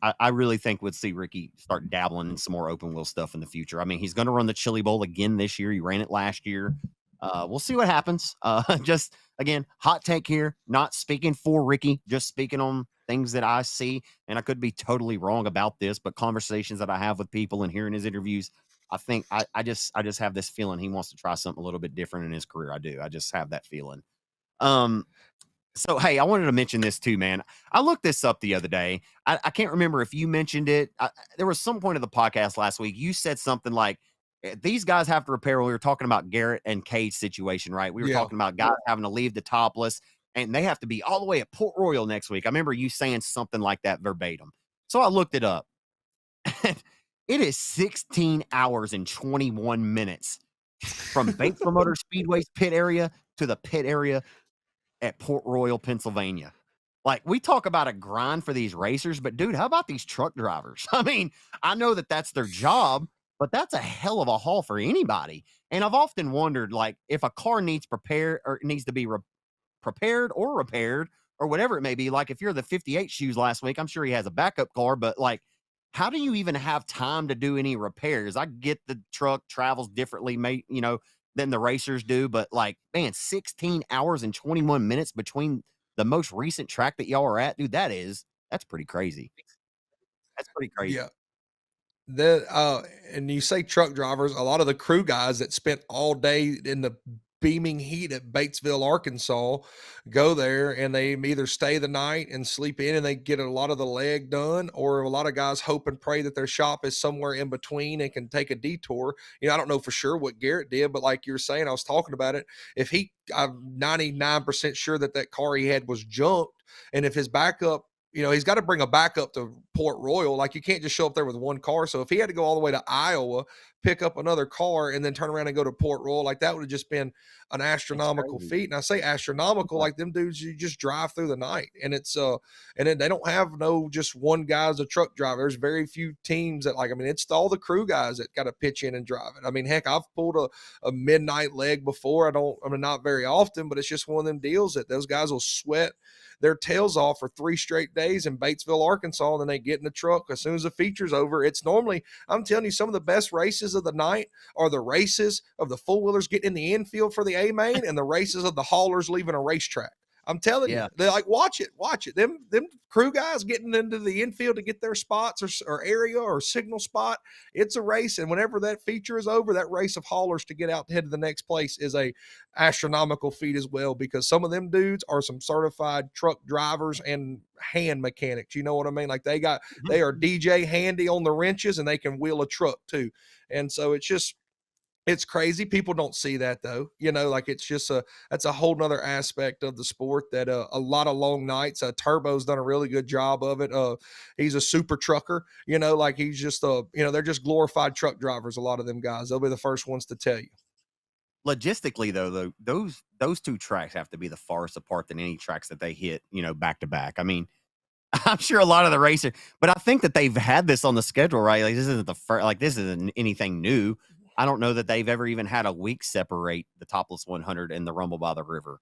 I really think we'd see Ricky start dabbling in some more open wheel stuff in the future. I mean, he's going to run the Chili Bowl again this year. He ran it last year. We'll see what happens. Just, again, hot take here, not speaking for Ricky, just speaking on things that I see. And I could be totally wrong about this, but conversations that I have with people and hearing his interviews, I think I just have this feeling he wants to try something a little bit different in his career. I do. I just have that feeling. So, hey, I wanted to mention this too, man. I looked this up the other day. I can't remember if you mentioned it. There was some point of the podcast last week. You said something like, these guys have to repair. We were talking about Garrett and Cade's situation, right? We were talking about guys having to leave the topless, and they have to be all the way at Port Royal next week. I remember you saying something like that verbatim. So I looked it up. It is 16 hours and 21 minutes from Batesville Motor Speedway's pit area to the pit area at Port Royal, Pennsylvania. Like, we talk about a grind for these racers, but dude, how about these truck drivers? I mean, I know that that's their job, but that's a hell of a haul for anybody. And I've often wondered, like, if a car needs prepared or needs to be prepared or repaired or whatever it may be. Like, if you're the 58 shoes last week, I'm sure he has a backup car, but like, how do you even have time to do any repairs? I get the truck travels differently, than the racers do, but like, man, 16 hours and 21 minutes between the most recent track that y'all are at, dude, that's pretty crazy. That's pretty crazy. Yeah. And you say truck drivers, a lot of the crew guys that spent all day in the beaming heat at Batesville, Arkansas, go there and they either stay the night and sleep in and they get a lot of the leg done, or a lot of guys hope and pray that their shop is somewhere in between and can take a detour. I don't know for sure what Garrett did, but like you're saying, I was talking about it. I'm 99% sure that car he had was junked. And if his backup he's got to bring a backup to Port Royal. Like, you can't just show up there with one car. So if he had to go all the way to Iowa, pick up another car, and then turn around and go to Port Royal, like, that would have just been an It's astronomical crazy. feat. And I say astronomical, like, them dudes, you just drive through the night, and and then they don't have no just one guy as a truck driver. There's very few teams that, like, I mean, it's all the crew guys that got to pitch in and drive it. I mean, heck, I've pulled a midnight leg before. I mean, not very often, but it's just one of them deals that those guys will sweat their tails off for 3 straight days in Batesville, Arkansas, and then they get in the truck. As soon as the feature's over, it's normally, I'm telling you, some of the best races of the night are the races of the four-wheelers getting in the infield for the A-main and the races of the haulers leaving a racetrack. I'm telling you, Yeah. they're like, watch it. Them crew guys getting into the infield to get their spots or area or signal spot. It's a race, and whenever that feature is over, that race of haulers to get out to head to the next place is a astronomical feat as well, because some of them dudes are some certified truck drivers and hand mechanics. You know what I mean? Like, they are DJ handy on the wrenches, and they can wheel a truck too. And so it's crazy. People don't see that though. Like, it's just that's a whole nother aspect of the sport that a lot of long nights. Turbo's done a really good job of it. He's a super trucker, like, he's just they're just glorified truck drivers. A lot of them guys, they'll be the first ones to tell you. Logistically, though, those two tracks have to be the farthest apart than any tracks that they hit, back to back. I mean, I'm sure a lot of the racers, but I think that they've had this on the schedule, right? Like, this isn't the first, like, this isn't anything new. I don't know that they've ever even had a week separate the Topless 100 and the Rumble by the River.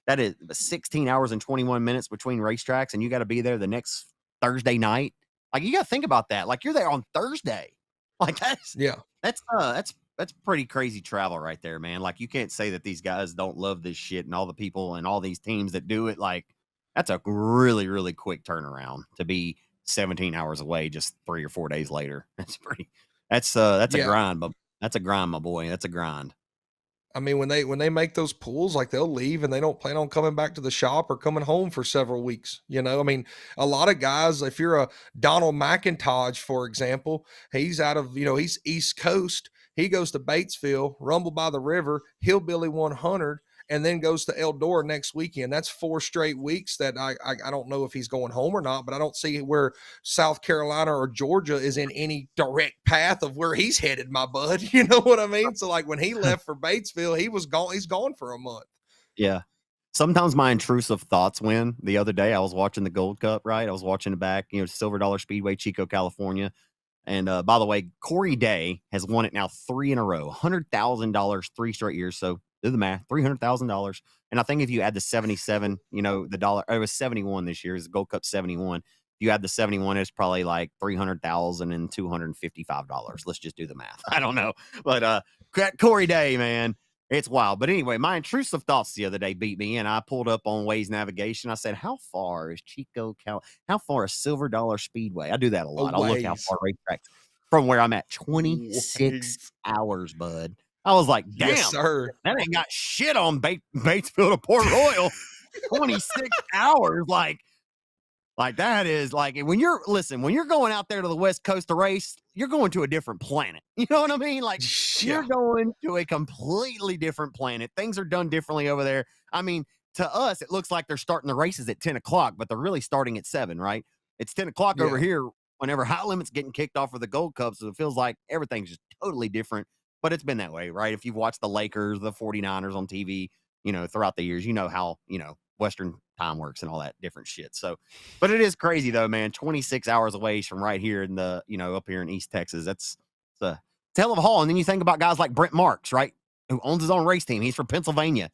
That is 16 hours and 21 minutes between racetracks, and you got to be there the next Thursday night. Like, you got to think about that. Like, you're there on Thursday. Like, that's pretty crazy travel right there, man. Like, you can't say that these guys don't love this shit, and all the people and all these teams that do it. Like, that's a really, really quick turnaround to be 17 hours away just 3 or 4 days later. That's a grind, but that's a grind, my boy. That's a grind. I mean, when they make those pools, like, they'll leave and they don't plan on coming back to the shop or coming home for several weeks. I mean, a lot of guys, if you're a Donald McIntosh, for example, he's out of, he's East Coast. He goes to Batesville, Rumble by the River, Hillbilly 100, and then goes to Eldora next weekend. That's 4 straight weeks that I don't know if he's going home or not, but I don't see where South Carolina or Georgia is in any direct path of where he's headed, my bud. You know what I mean? So, like, when he left for Batesville, he's gone for a month. Yeah. Sometimes my intrusive thoughts win. The other day, I was watching the Gold Cup, right? I was watching it back, Silver Dollar Speedway, Chico, California. And by the way, Corey Day has won it now 3 in a row, $100,000, 3 straight years. So do the math, $300,000. And I think if you add the 77, the dollar, it was 71 this year. It's Gold Cup 71. If you add the 71, it's probably like $300,000 and $255. Let's just do the math. I don't know. But Corey Day, man, it's wild. But anyway, my intrusive thoughts the other day beat me, and I pulled up on Waze navigation. I said, how far is Chico, how far is Silver Dollar Speedway? I do that a lot. I look how far racetracks from where I'm at. 26 hours, bud. I was like, damn, yes, sir. That ain't got shit on Batesville to Port Royal. 26 hours. Like, that is like, when you're going out there to the West Coast to race, you're going to a different planet. You know what I mean? Like, You're going to a completely different planet. Things are done differently over there. I mean, to us, it looks like they're starting the races at 10 o'clock, but they're really starting at 7, right? It's 10 o'clock over here whenever High Limit's getting kicked off for the Gold Cup. So it feels like everything's just totally different. But it's been that way, right? If you've watched the Lakers, the 49ers on TV, throughout the years, how, Western time works and all that different shit. So, but it is crazy though, man. 26 hours away from right here in the, up here in East Texas. It's a hell of a haul. And then you think about guys like Brent Marks, right? Who owns his own race team. He's from Pennsylvania.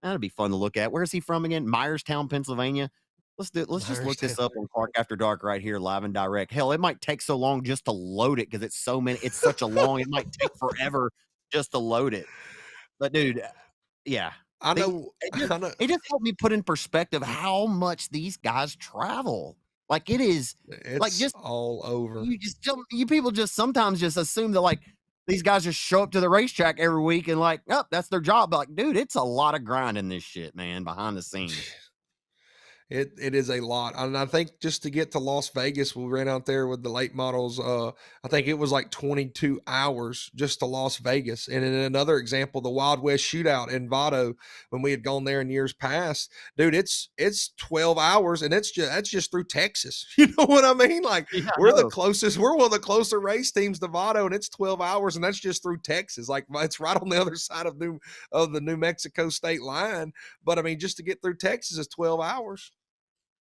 That'd be fun to look at. Where's he from again? Myerstown, Pennsylvania. Let's just look this up on Clark After Dark right here, live and direct. Hell, it might take so long just to load it because it's such a long, it might take forever just to load it. But dude, yeah. I know. It just helped me put in perspective how much these guys travel. Like, it's like just all over. You people just sometimes just assume that, like, these guys just show up to the racetrack every week and like, oh, that's their job. But like, dude, it's a lot of grinding this shit, man, behind the scenes. It is a lot. And I think just to get to Las Vegas, we ran out there with the late models. I think it was like 22 hours just to Las Vegas. And in another example, the Wild West Shootout in Vado, when we had gone there in years past, dude, it's 12 hours, and that's just through Texas. You know what I mean? Like Yeah, I we're the know. closest, we're one of the closer race teams to Vado, and it's 12 hours, and that's just through Texas. Like it's right on the other side of the New Mexico state line. But I mean, just to get through Texas is 12 hours.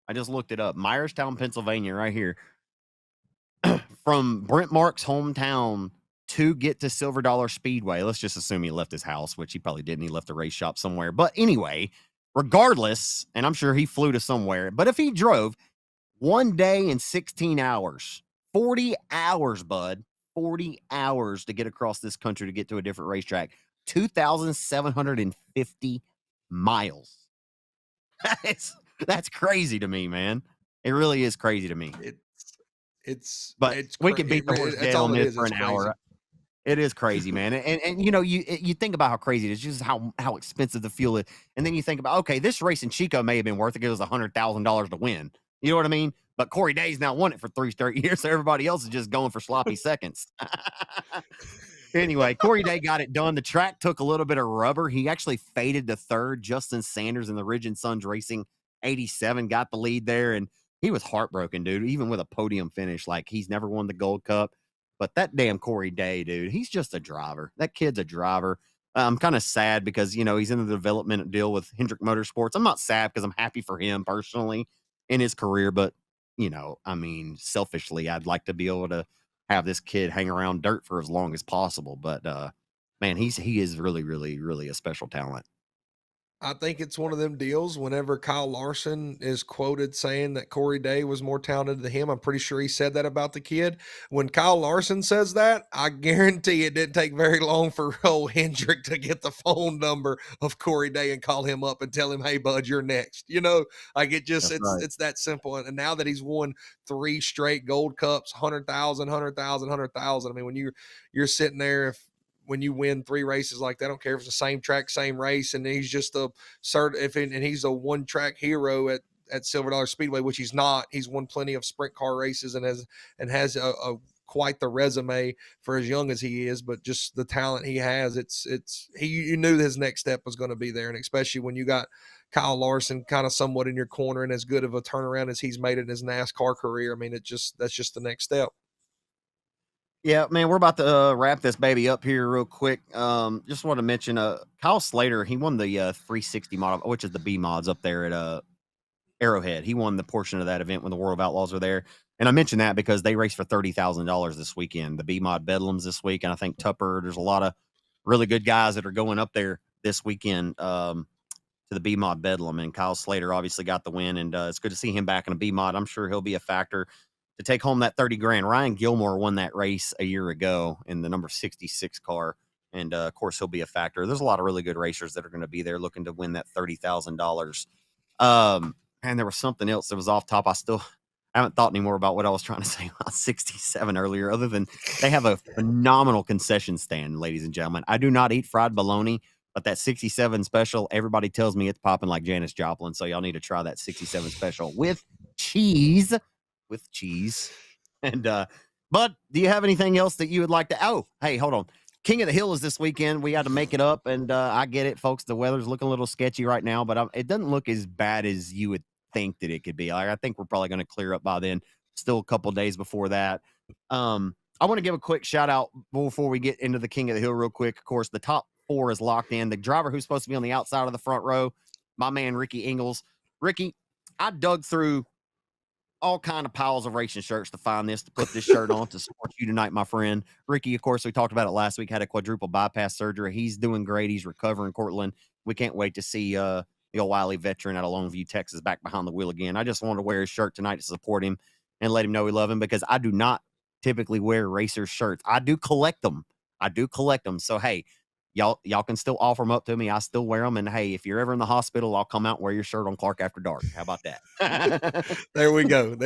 I just looked it up. Myerstown, Pennsylvania, right here. From Brent Mark's hometown to get to Silver Dollar Speedway. Let's just assume he left his house, which he probably didn't. He left a race shop somewhere. But anyway, regardless, and I'm sure he flew to somewhere, but if he drove 1 day and 16 hours, 40 hours, bud, 40 hours to get across this country to get to a different racetrack, 2,750 miles. That's crazy to me, man. It really is crazy to me. But It's we could beat the horse that's dead on all it this is. for It's an crazy. hour. It is crazy, man. And you know, you think about how crazy it is, just how expensive the fuel is. And then you think about, okay, this race in Chico may have been worth it. It was $100,000 to win. You know what I mean? But Corey Day's now won it for 3 straight years, so everybody else is just going for sloppy seconds. Anyway, Corey Day got it done. The track took a little bit of rubber. He actually faded to third. Justin Sanders in the Ridge and Sons Racing 87 got the lead there, and he was heartbroken, dude. Even with a podium finish, like he's never won the Gold Cup. But that damn Corey Day, dude, he's just a driver. That kid's a driver. I'm kind of sad because he's in the development deal with Hendrick Motorsports. I'm not sad because I'm happy for him personally in his career, but I mean, selfishly, I'd like to be able to have this kid hang around dirt for as long as possible. But man, he is really, really, really a special talent. I think it's one of them deals whenever Kyle Larson is quoted saying that Corey Day was more talented than him. I'm pretty sure he said that about the kid. When Kyle Larson says that, I guarantee it didn't take very long for old Hendrick to get the phone number of Corey Day and call him up and tell him, hey, bud, you're next. Like That's right. it's that simple. And now that he's won 3 straight gold cups, 100,000, 100,000, 100,000. I mean, when you're sitting there, when you win 3 races like that, I don't care if it's the same track, same race, and he's just and he's a one track hero at Silver Dollar Speedway, which he's not. He's won plenty of sprint car races and has a quite the resume for as young as he is, but just the talent he has, you knew his next step was going to be there, and especially when you got Kyle Larson kind of somewhat in your corner and as good of a turnaround as he's made in his NASCAR career. I mean, that's just the next step. Yeah, man, we're about to wrap this baby up here real quick. Just want to mention Kyle Slater. He won the 360 model, which is the B mods up there at Arrowhead. He won the portion of that event when the World of Outlaws were there. And I mentioned that because they raced for $30,000 this weekend, the B mod Bedlams this week. And I think Tupper, there's a lot of really good guys that are going up there this weekend to the B mod Bedlam. And Kyle Slater obviously got the win. And it's good to see him back in a B mod. I'm sure he'll be a factor to take home that 30 grand. Ryan Gilmore won that race a year ago in the number 66 car. And of course, he'll be a factor. There's a lot of really good racers that are going to be there looking to win that $30,000. And there was something else that was off top. I haven't thought anymore about what I was trying to say about 67 earlier, other than they have a phenomenal concession stand, ladies and gentlemen. I do not eat fried bologna, but that 67 special, everybody tells me it's popping like Janis Joplin. So y'all need to try that 67 special with cheese. And but do you have anything else that you would like to? Oh, hey, hold on. King of the Hill is this weekend. We had to make it up, and I get it, folks. The weather's looking a little sketchy right now, but it doesn't look as bad as you would think that it could be. Like, I think we're probably going to clear up by then. Still a couple days before that. I want to give a quick shout out before we get into the King of the Hill real quick. Of course, the top 4 is locked in. The driver who's supposed to be on the outside of the front row, my man Ricky Ingles. Ricky, I dug through all kind of piles of racing shirts to find this, to put this shirt on to support you tonight, my friend. Ricky, of course, we talked about it last week, had a quadruple bypass surgery. He's doing great. He's recovering, Cortland. We can't wait to see the old Wiley veteran out of Longview, Texas, back behind the wheel again. I just wanted to wear his shirt tonight to support him and let him know we love him, because I do not typically wear racer shirts. I do collect them. So, hey, y'all can still offer them up to me. I still wear them. And hey, if you're ever in the hospital, I'll come out and wear your shirt on Clark After Dark. How about that? There we go.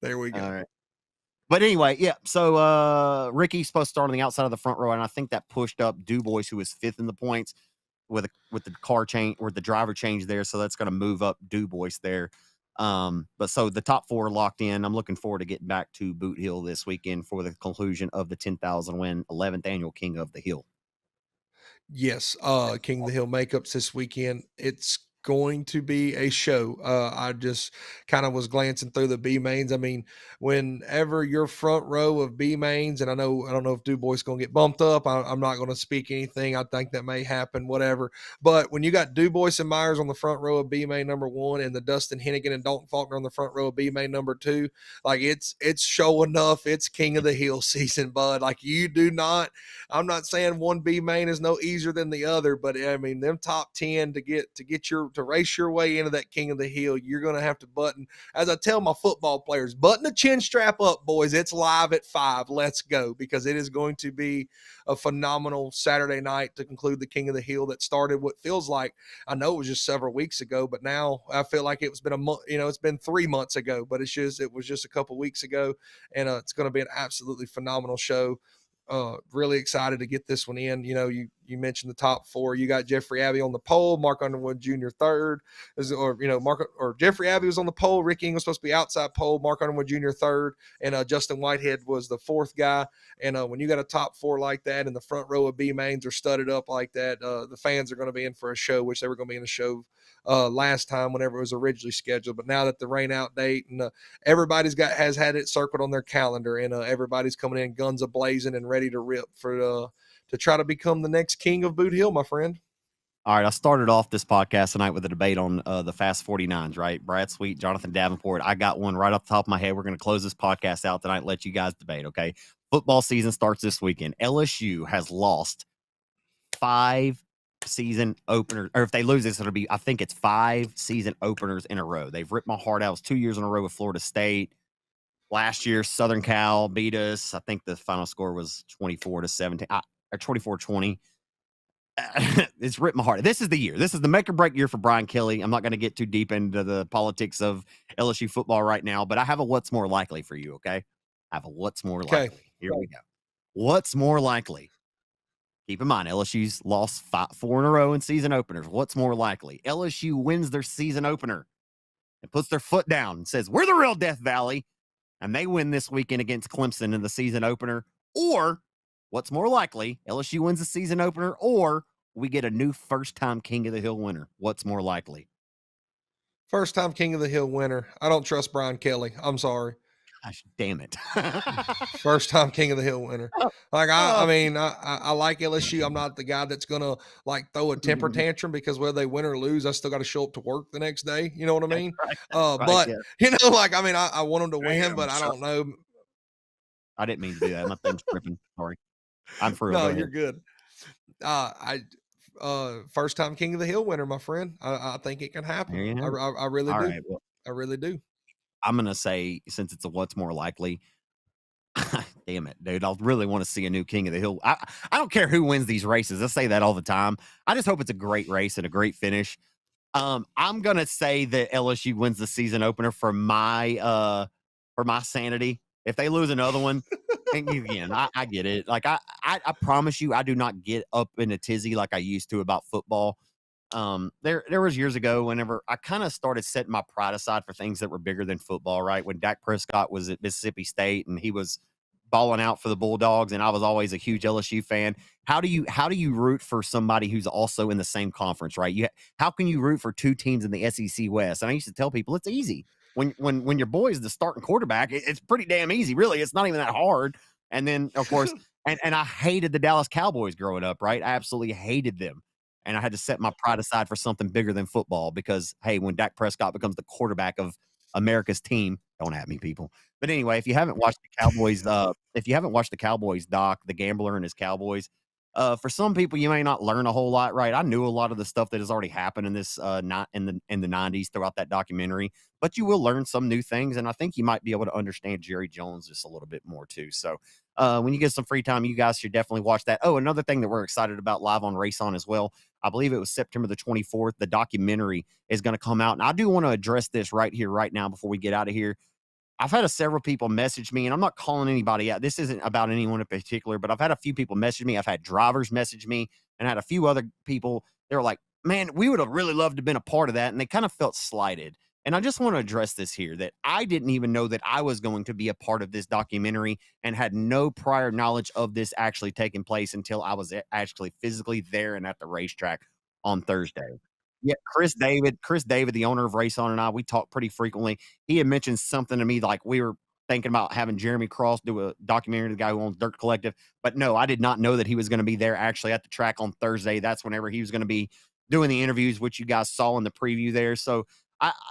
All right. But anyway, yeah. So Ricky's supposed to start on the outside of the front row, and I think that pushed up Dubois, who was 5th in the points with the car change or the driver change there. So that's going to move up Dubois there. But so the top 4 locked in. I'm looking forward to getting back to Boot Hill this weekend for the conclusion of the 10,000 win 11th annual King of the Hill. Yes, King of the Hill makeups this weekend. It's going to be a show. I just kind of was glancing through the B mains. I mean, whenever your front row of B mains, and I don't know if Dubois going to get bumped up. I'm not going to speak anything. I think that may happen, whatever. But when you got Dubois and Myers on the front row of B main number 1, and the Dustin Hennigan and Dalton Faulkner on the front row of B main number 2, like it's show enough. It's King of the Hill season, bud. Like you do not. I'm not saying one B main is no easier than the other, but I mean them top 10 to race your way into that King of the Hill, you're going to have to button, as I tell my football players, button the chin strap up, boys. It's live at 5. Let's go, because it is going to be a phenomenal Saturday night to conclude the King of the Hill that started what feels like, I know it was just several weeks ago, but now I feel like it's been a month, it's been 3 months ago, but it was just a couple weeks ago, and it's going to be an absolutely phenomenal show. Really excited to get this one in. You mentioned the top 4. You got Jeffrey Abbey on the pole, Mark Underwood Jr. third, Jeffrey Abbey was on the pole. Rick Ing was supposed to be outside pole, Mark Underwood Jr. third, and Justin Whitehead was the 4th guy. And when you got a top 4 like that, and the front row of B mains are studded up like that, the fans are going to be in for a show, which they were going to be in a show last time whenever it was originally scheduled. But now that the rain out date, and everybody's has had it circled on their calendar, and everybody's coming in guns a blazing and ready to rip for to try to become the next king of Boot Hill, my friend. All right, I started off this podcast tonight with a debate on the Fast 49s, right? Brad Sweet, Jonathan Davenport. I got one right off the top of my head. We're going to close this podcast out tonight and let you guys debate, okay? Football season starts this weekend. LSU has lost 5 season openers, or if they lose this, it'll be, I think it's 5 season openers in a row. They've ripped my heart out. It was 2 years in a row with Florida State. Last year, Southern Cal beat us. I think the final score was 24-17 or 24-20. It's ripped my heart. This is the year. This is the make or break year for Brian Kelly. I'm not going to get too deep into the politics of LSU football right now, but I have a what's more likely for you, okay? I have a what's more likely. Here we go. What's more likely? Keep in mind, LSU's lost 4 in a row in season openers. What's more likely? LSU wins their season opener and puts their foot down and says, we're the real Death Valley, and they win this weekend against Clemson in the season opener. Or what's more likely? LSU wins the season opener, or we get a new first-time King of the Hill winner. What's more likely? First-time King of the Hill winner. I don't trust Brian Kelly. I'm sorry. Gosh, damn it. First-time King of the Hill winner. Like, I mean, I like LSU. I'm not the guy that's going to, like, throw a temper tantrum because whether they win or lose, I still got to show up to work the next day. You know what I mean? Right, but, yeah. like, I mean, I want them to win, but I don't know. I didn't mean to do that. My thing's tripping. Sorry. I'm for real. No, you're good. First-time King of the Hill winner, my friend. I think it can happen. I really do. Right, well, I really do. I'm going to say, since it's a what's more likely, damn it, dude. I really want to see a new King of the Hill. I don't care who wins these races. I say that all the time. I just hope it's a great race and a great finish. I'm going to say that LSU wins the season opener for my sanity. If they lose another one, and again, I get it. Like I promise you, I do not get up in a tizzy like I used to about football. There was years ago whenever I kind of started setting my pride aside for things that were bigger than football, right? When Dak Prescott was at Mississippi State and he was balling out for the Bulldogs, and I was always a huge LSU fan. How do you root for somebody who's also in the same conference, right? How can you root for 2 teams in the SEC West? And I used to tell people it's easy. When your boy is the starting quarterback, it's pretty damn easy, really. It's not even that hard. And then, of course, and I hated the Dallas Cowboys growing up, right? I absolutely hated them. And I had to set my pride aside for something bigger than football because, hey, when Dak Prescott becomes the quarterback of America's team, don't at me, people. But anyway, if you haven't watched the Cowboys, doc, The Gambler and His Cowboys, for some people, you may not learn a whole lot, right? I knew a lot of the stuff that has already happened in this not in the 90s throughout that documentary, but you will learn some new things, and I think you might be able to understand Jerry Jones just a little bit more too. So when you get some free time, you guys should definitely watch that. Oh, another thing that we're excited about live on RaceON as well. I believe it was September the 24th. The documentary is going to come out, and I do want to address this right here, right now, before we get out of here. I've had several people message me, and I'm not calling anybody out. This isn't about anyone in particular, but I've had a few people message me. I've had drivers message me and had a few other people. They were like, man, we would have really loved to have been a part of that. And they kind of felt slighted. And I just want to address this here that I didn't even know that I was going to be a part of this documentary and had no prior knowledge of this actually taking place until I was actually physically there and at the racetrack on Thursday. Yeah, Chris David, the owner of RaceOn, and I, we talk pretty frequently. He had mentioned something to me like we were thinking about having Jeremy Cross do a documentary, the guy who owns Dirt Collective. But no, I did not know that he was going to be there actually at the track on Thursday. That's whenever he was going to be doing the interviews, which you guys saw in the preview there. So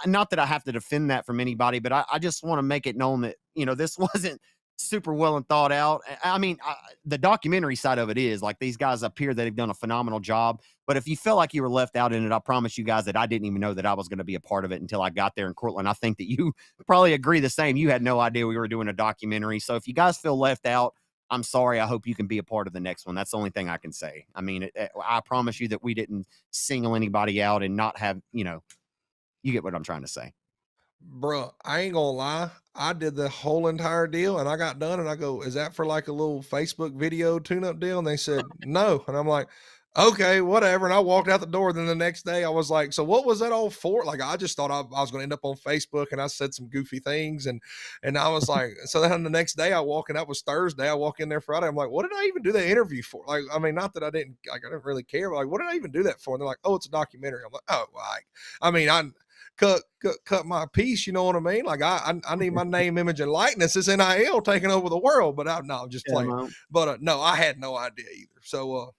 not that I have to defend that from anybody, but I just want to make it known that, this wasn't super well and thought out. I mean, the documentary side of it is like these guys up here that have done a phenomenal job. But if you felt like you were left out in it, I promise you guys that I didn't even know that I was going to be a part of it until I got there in Cortland. I think that you probably agree the same. You had no idea we were doing a documentary. So if you guys feel left out, I'm sorry. I hope you can be a part of the next one. That's the only thing I can say. I mean, I promise you that we didn't single anybody out and not have, you get what I'm trying to say. Bruh, I ain't gonna lie. I did the whole entire deal and I got done and I go, is that for like a little Facebook video tune-up deal? And they said, no. And I'm like, okay, whatever. And I walked out the door. Then the next day I was like, so what was that all for? Like, I just thought I was going to end up on Facebook and I said some goofy things. And I was like, so then the next day I walk in, that was Thursday. I walk in there Friday. I'm like, what did I even do the interview for? Like, I mean, not that I didn't really care, but like, what did I even do that for? And they're like, oh, it's a documentary. I'm like, oh, like, I mean, I cut my piece, you know what I mean? Like I need my name, image, and likeness. It's NIL taking over the world, but I'm just playing. No. But no, I had no idea either. So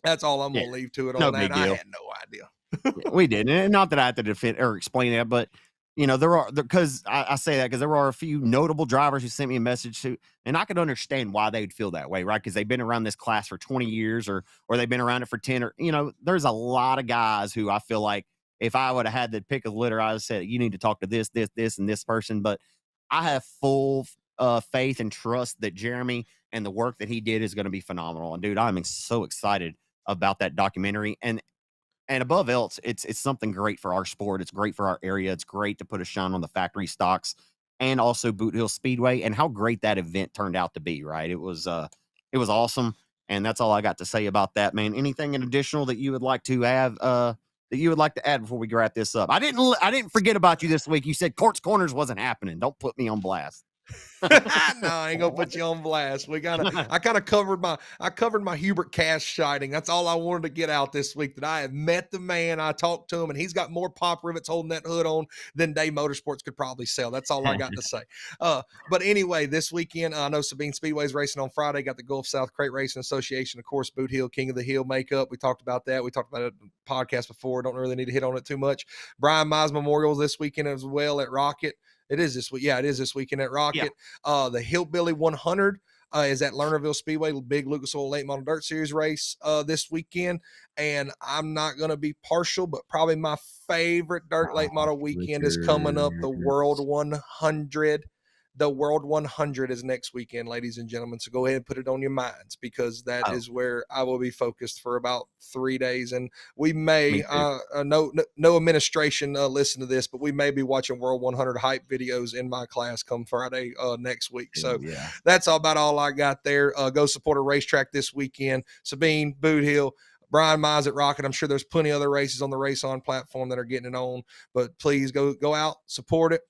that's all I'm gonna leave to it on that. I had no idea. We didn't. And not that I have to defend or explain that, but because I say that because there are a few notable drivers who sent me a message to, and I could understand why they would feel that way, right? Because they've been around this class for 20 years or they've been around it for 10 or, there's a lot of guys who I feel like if I would have had to pick a litter, I would have said, you need to talk to this, and this person. But I have full faith and trust that Jeremy and the work that he did is going to be phenomenal. And dude, I'm so excited about that documentary. And above else, it's something great for our sport. It's great for our area. It's great to put a shine on the factory stocks and also Boot Hill Speedway and how great that event turned out to be, right? It was awesome. And that's all I got to say about that, man. Anything additional that you would like to add before we wrap this up? I didn't forget about you this week. You said Court's Corners wasn't happening. Don't put me on blast. No, I ain't gonna put you on blast. I kind of covered my Hubert Cash sighting. That's all I wanted to get out this week, that I have met the man. I talked to him and he's got more pop rivets holding that hood on than Day Motorsports could probably sell. That's all I got to say. But anyway, this weekend, I know Sabine Speedway's racing on Friday, got the Gulf South Crate Racing Association, of course, Boot Hill, King of the Hill makeup. We talked about that. We talked about it in the podcast before. Don't really need to hit on it too much. Brian Mize Memorial this weekend as well at Rocket. It is this week. Yeah, it is this weekend at Rocket. Yeah. The Hillbilly 100 is at Lernerville Speedway, big Lucas Oil Late Model Dirt Series race this weekend. And I'm not going to be partial, but probably my favorite dirt late model weekend is coming up, the World 100. The World 100 is next weekend, ladies and gentlemen. So go ahead and put it on your minds, because that is where I will be focused for about 3 days. And we may, no administration listen to this, but we may be watching World 100 hype videos in my class come Friday next week. So that's about all I got there. Go support a racetrack this weekend. Sabine, Boot Hill, Brian Mize at Rocket. I'm sure there's plenty of other races on the RaceOn platform that are getting it on, but please go out, support it.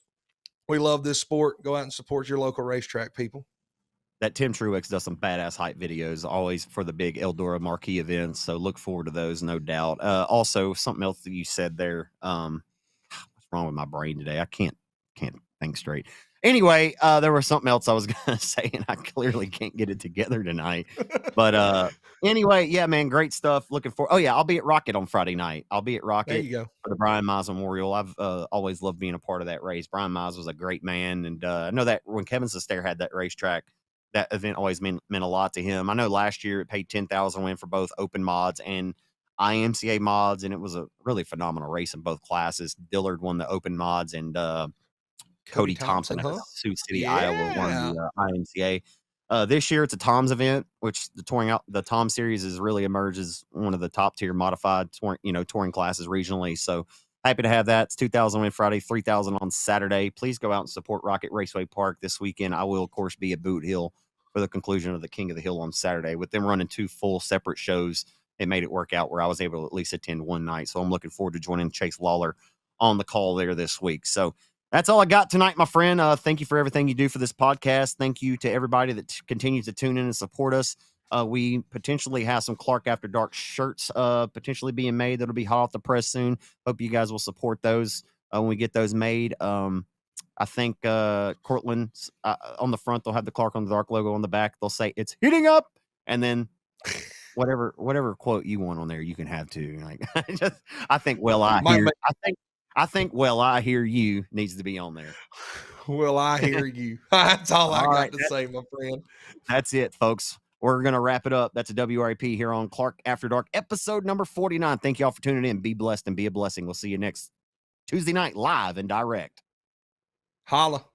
We love this sport. Go out and support your local racetrack, people. That Tim Truex does some badass hype videos always for the big Eldora marquee events. So look forward to those, no doubt. Also, something else that you said there. What's wrong with my brain today? I can't think straight. Anyway, there was something else I was going to say, and I clearly can't get it together tonight. But anyway, yeah, man, great stuff. Looking for. Oh yeah, I'll be at Rocket on Friday night. I'll be at Rocket. There you go. For the Brian Mize Memorial. I've always loved being a part of that race. Brian Mize was a great man, and I know that when Kevin Sestair had that racetrack, that event always meant a lot to him. I know last year it paid $10,000 win for both open mods and IMCA mods, and it was a really phenomenal race in both classes. Dillard won the open mods, and Cody Thompson out of Sioux City, Iowa, won the IMCA. This year it's a Tom's event, which the Tom series has really emerged as one of the top tier modified touring classes regionally. So happy to have that. It's 2,000 win Friday, 3,000 on Saturday. Please go out and support Rocket Raceway Park this weekend. I will, of course, be at Boot Hill for the conclusion of the King of the Hill on Saturday. With them running 2 full separate shows, it made it work out where I was able to at least attend one night. So I'm looking forward to joining Chase Lawler on the call there this week. So that's all I got tonight, my friend. Thank you for everything you do for this podcast. Thank you to everybody that continues to tune in and support us. We potentially have some Clark After Dark shirts potentially being made that'll be hot off the press soon. Hope you guys will support those when we get those made. I think Cortland on the front, they'll have the Clark on the Dark logo on the back. They'll say it's heating up, and then whatever quote you want on there, you can have too. Like I think I think well I hear you needs to be on there. Well, I hear you. That's all I got right, to say, my friend. That's it, folks. We're going to wrap it up. That's a WRAP here on Clark After Dark, episode number 49. Thank you all for tuning in. Be blessed and be a blessing. We'll see you next Tuesday night live and direct. Holla.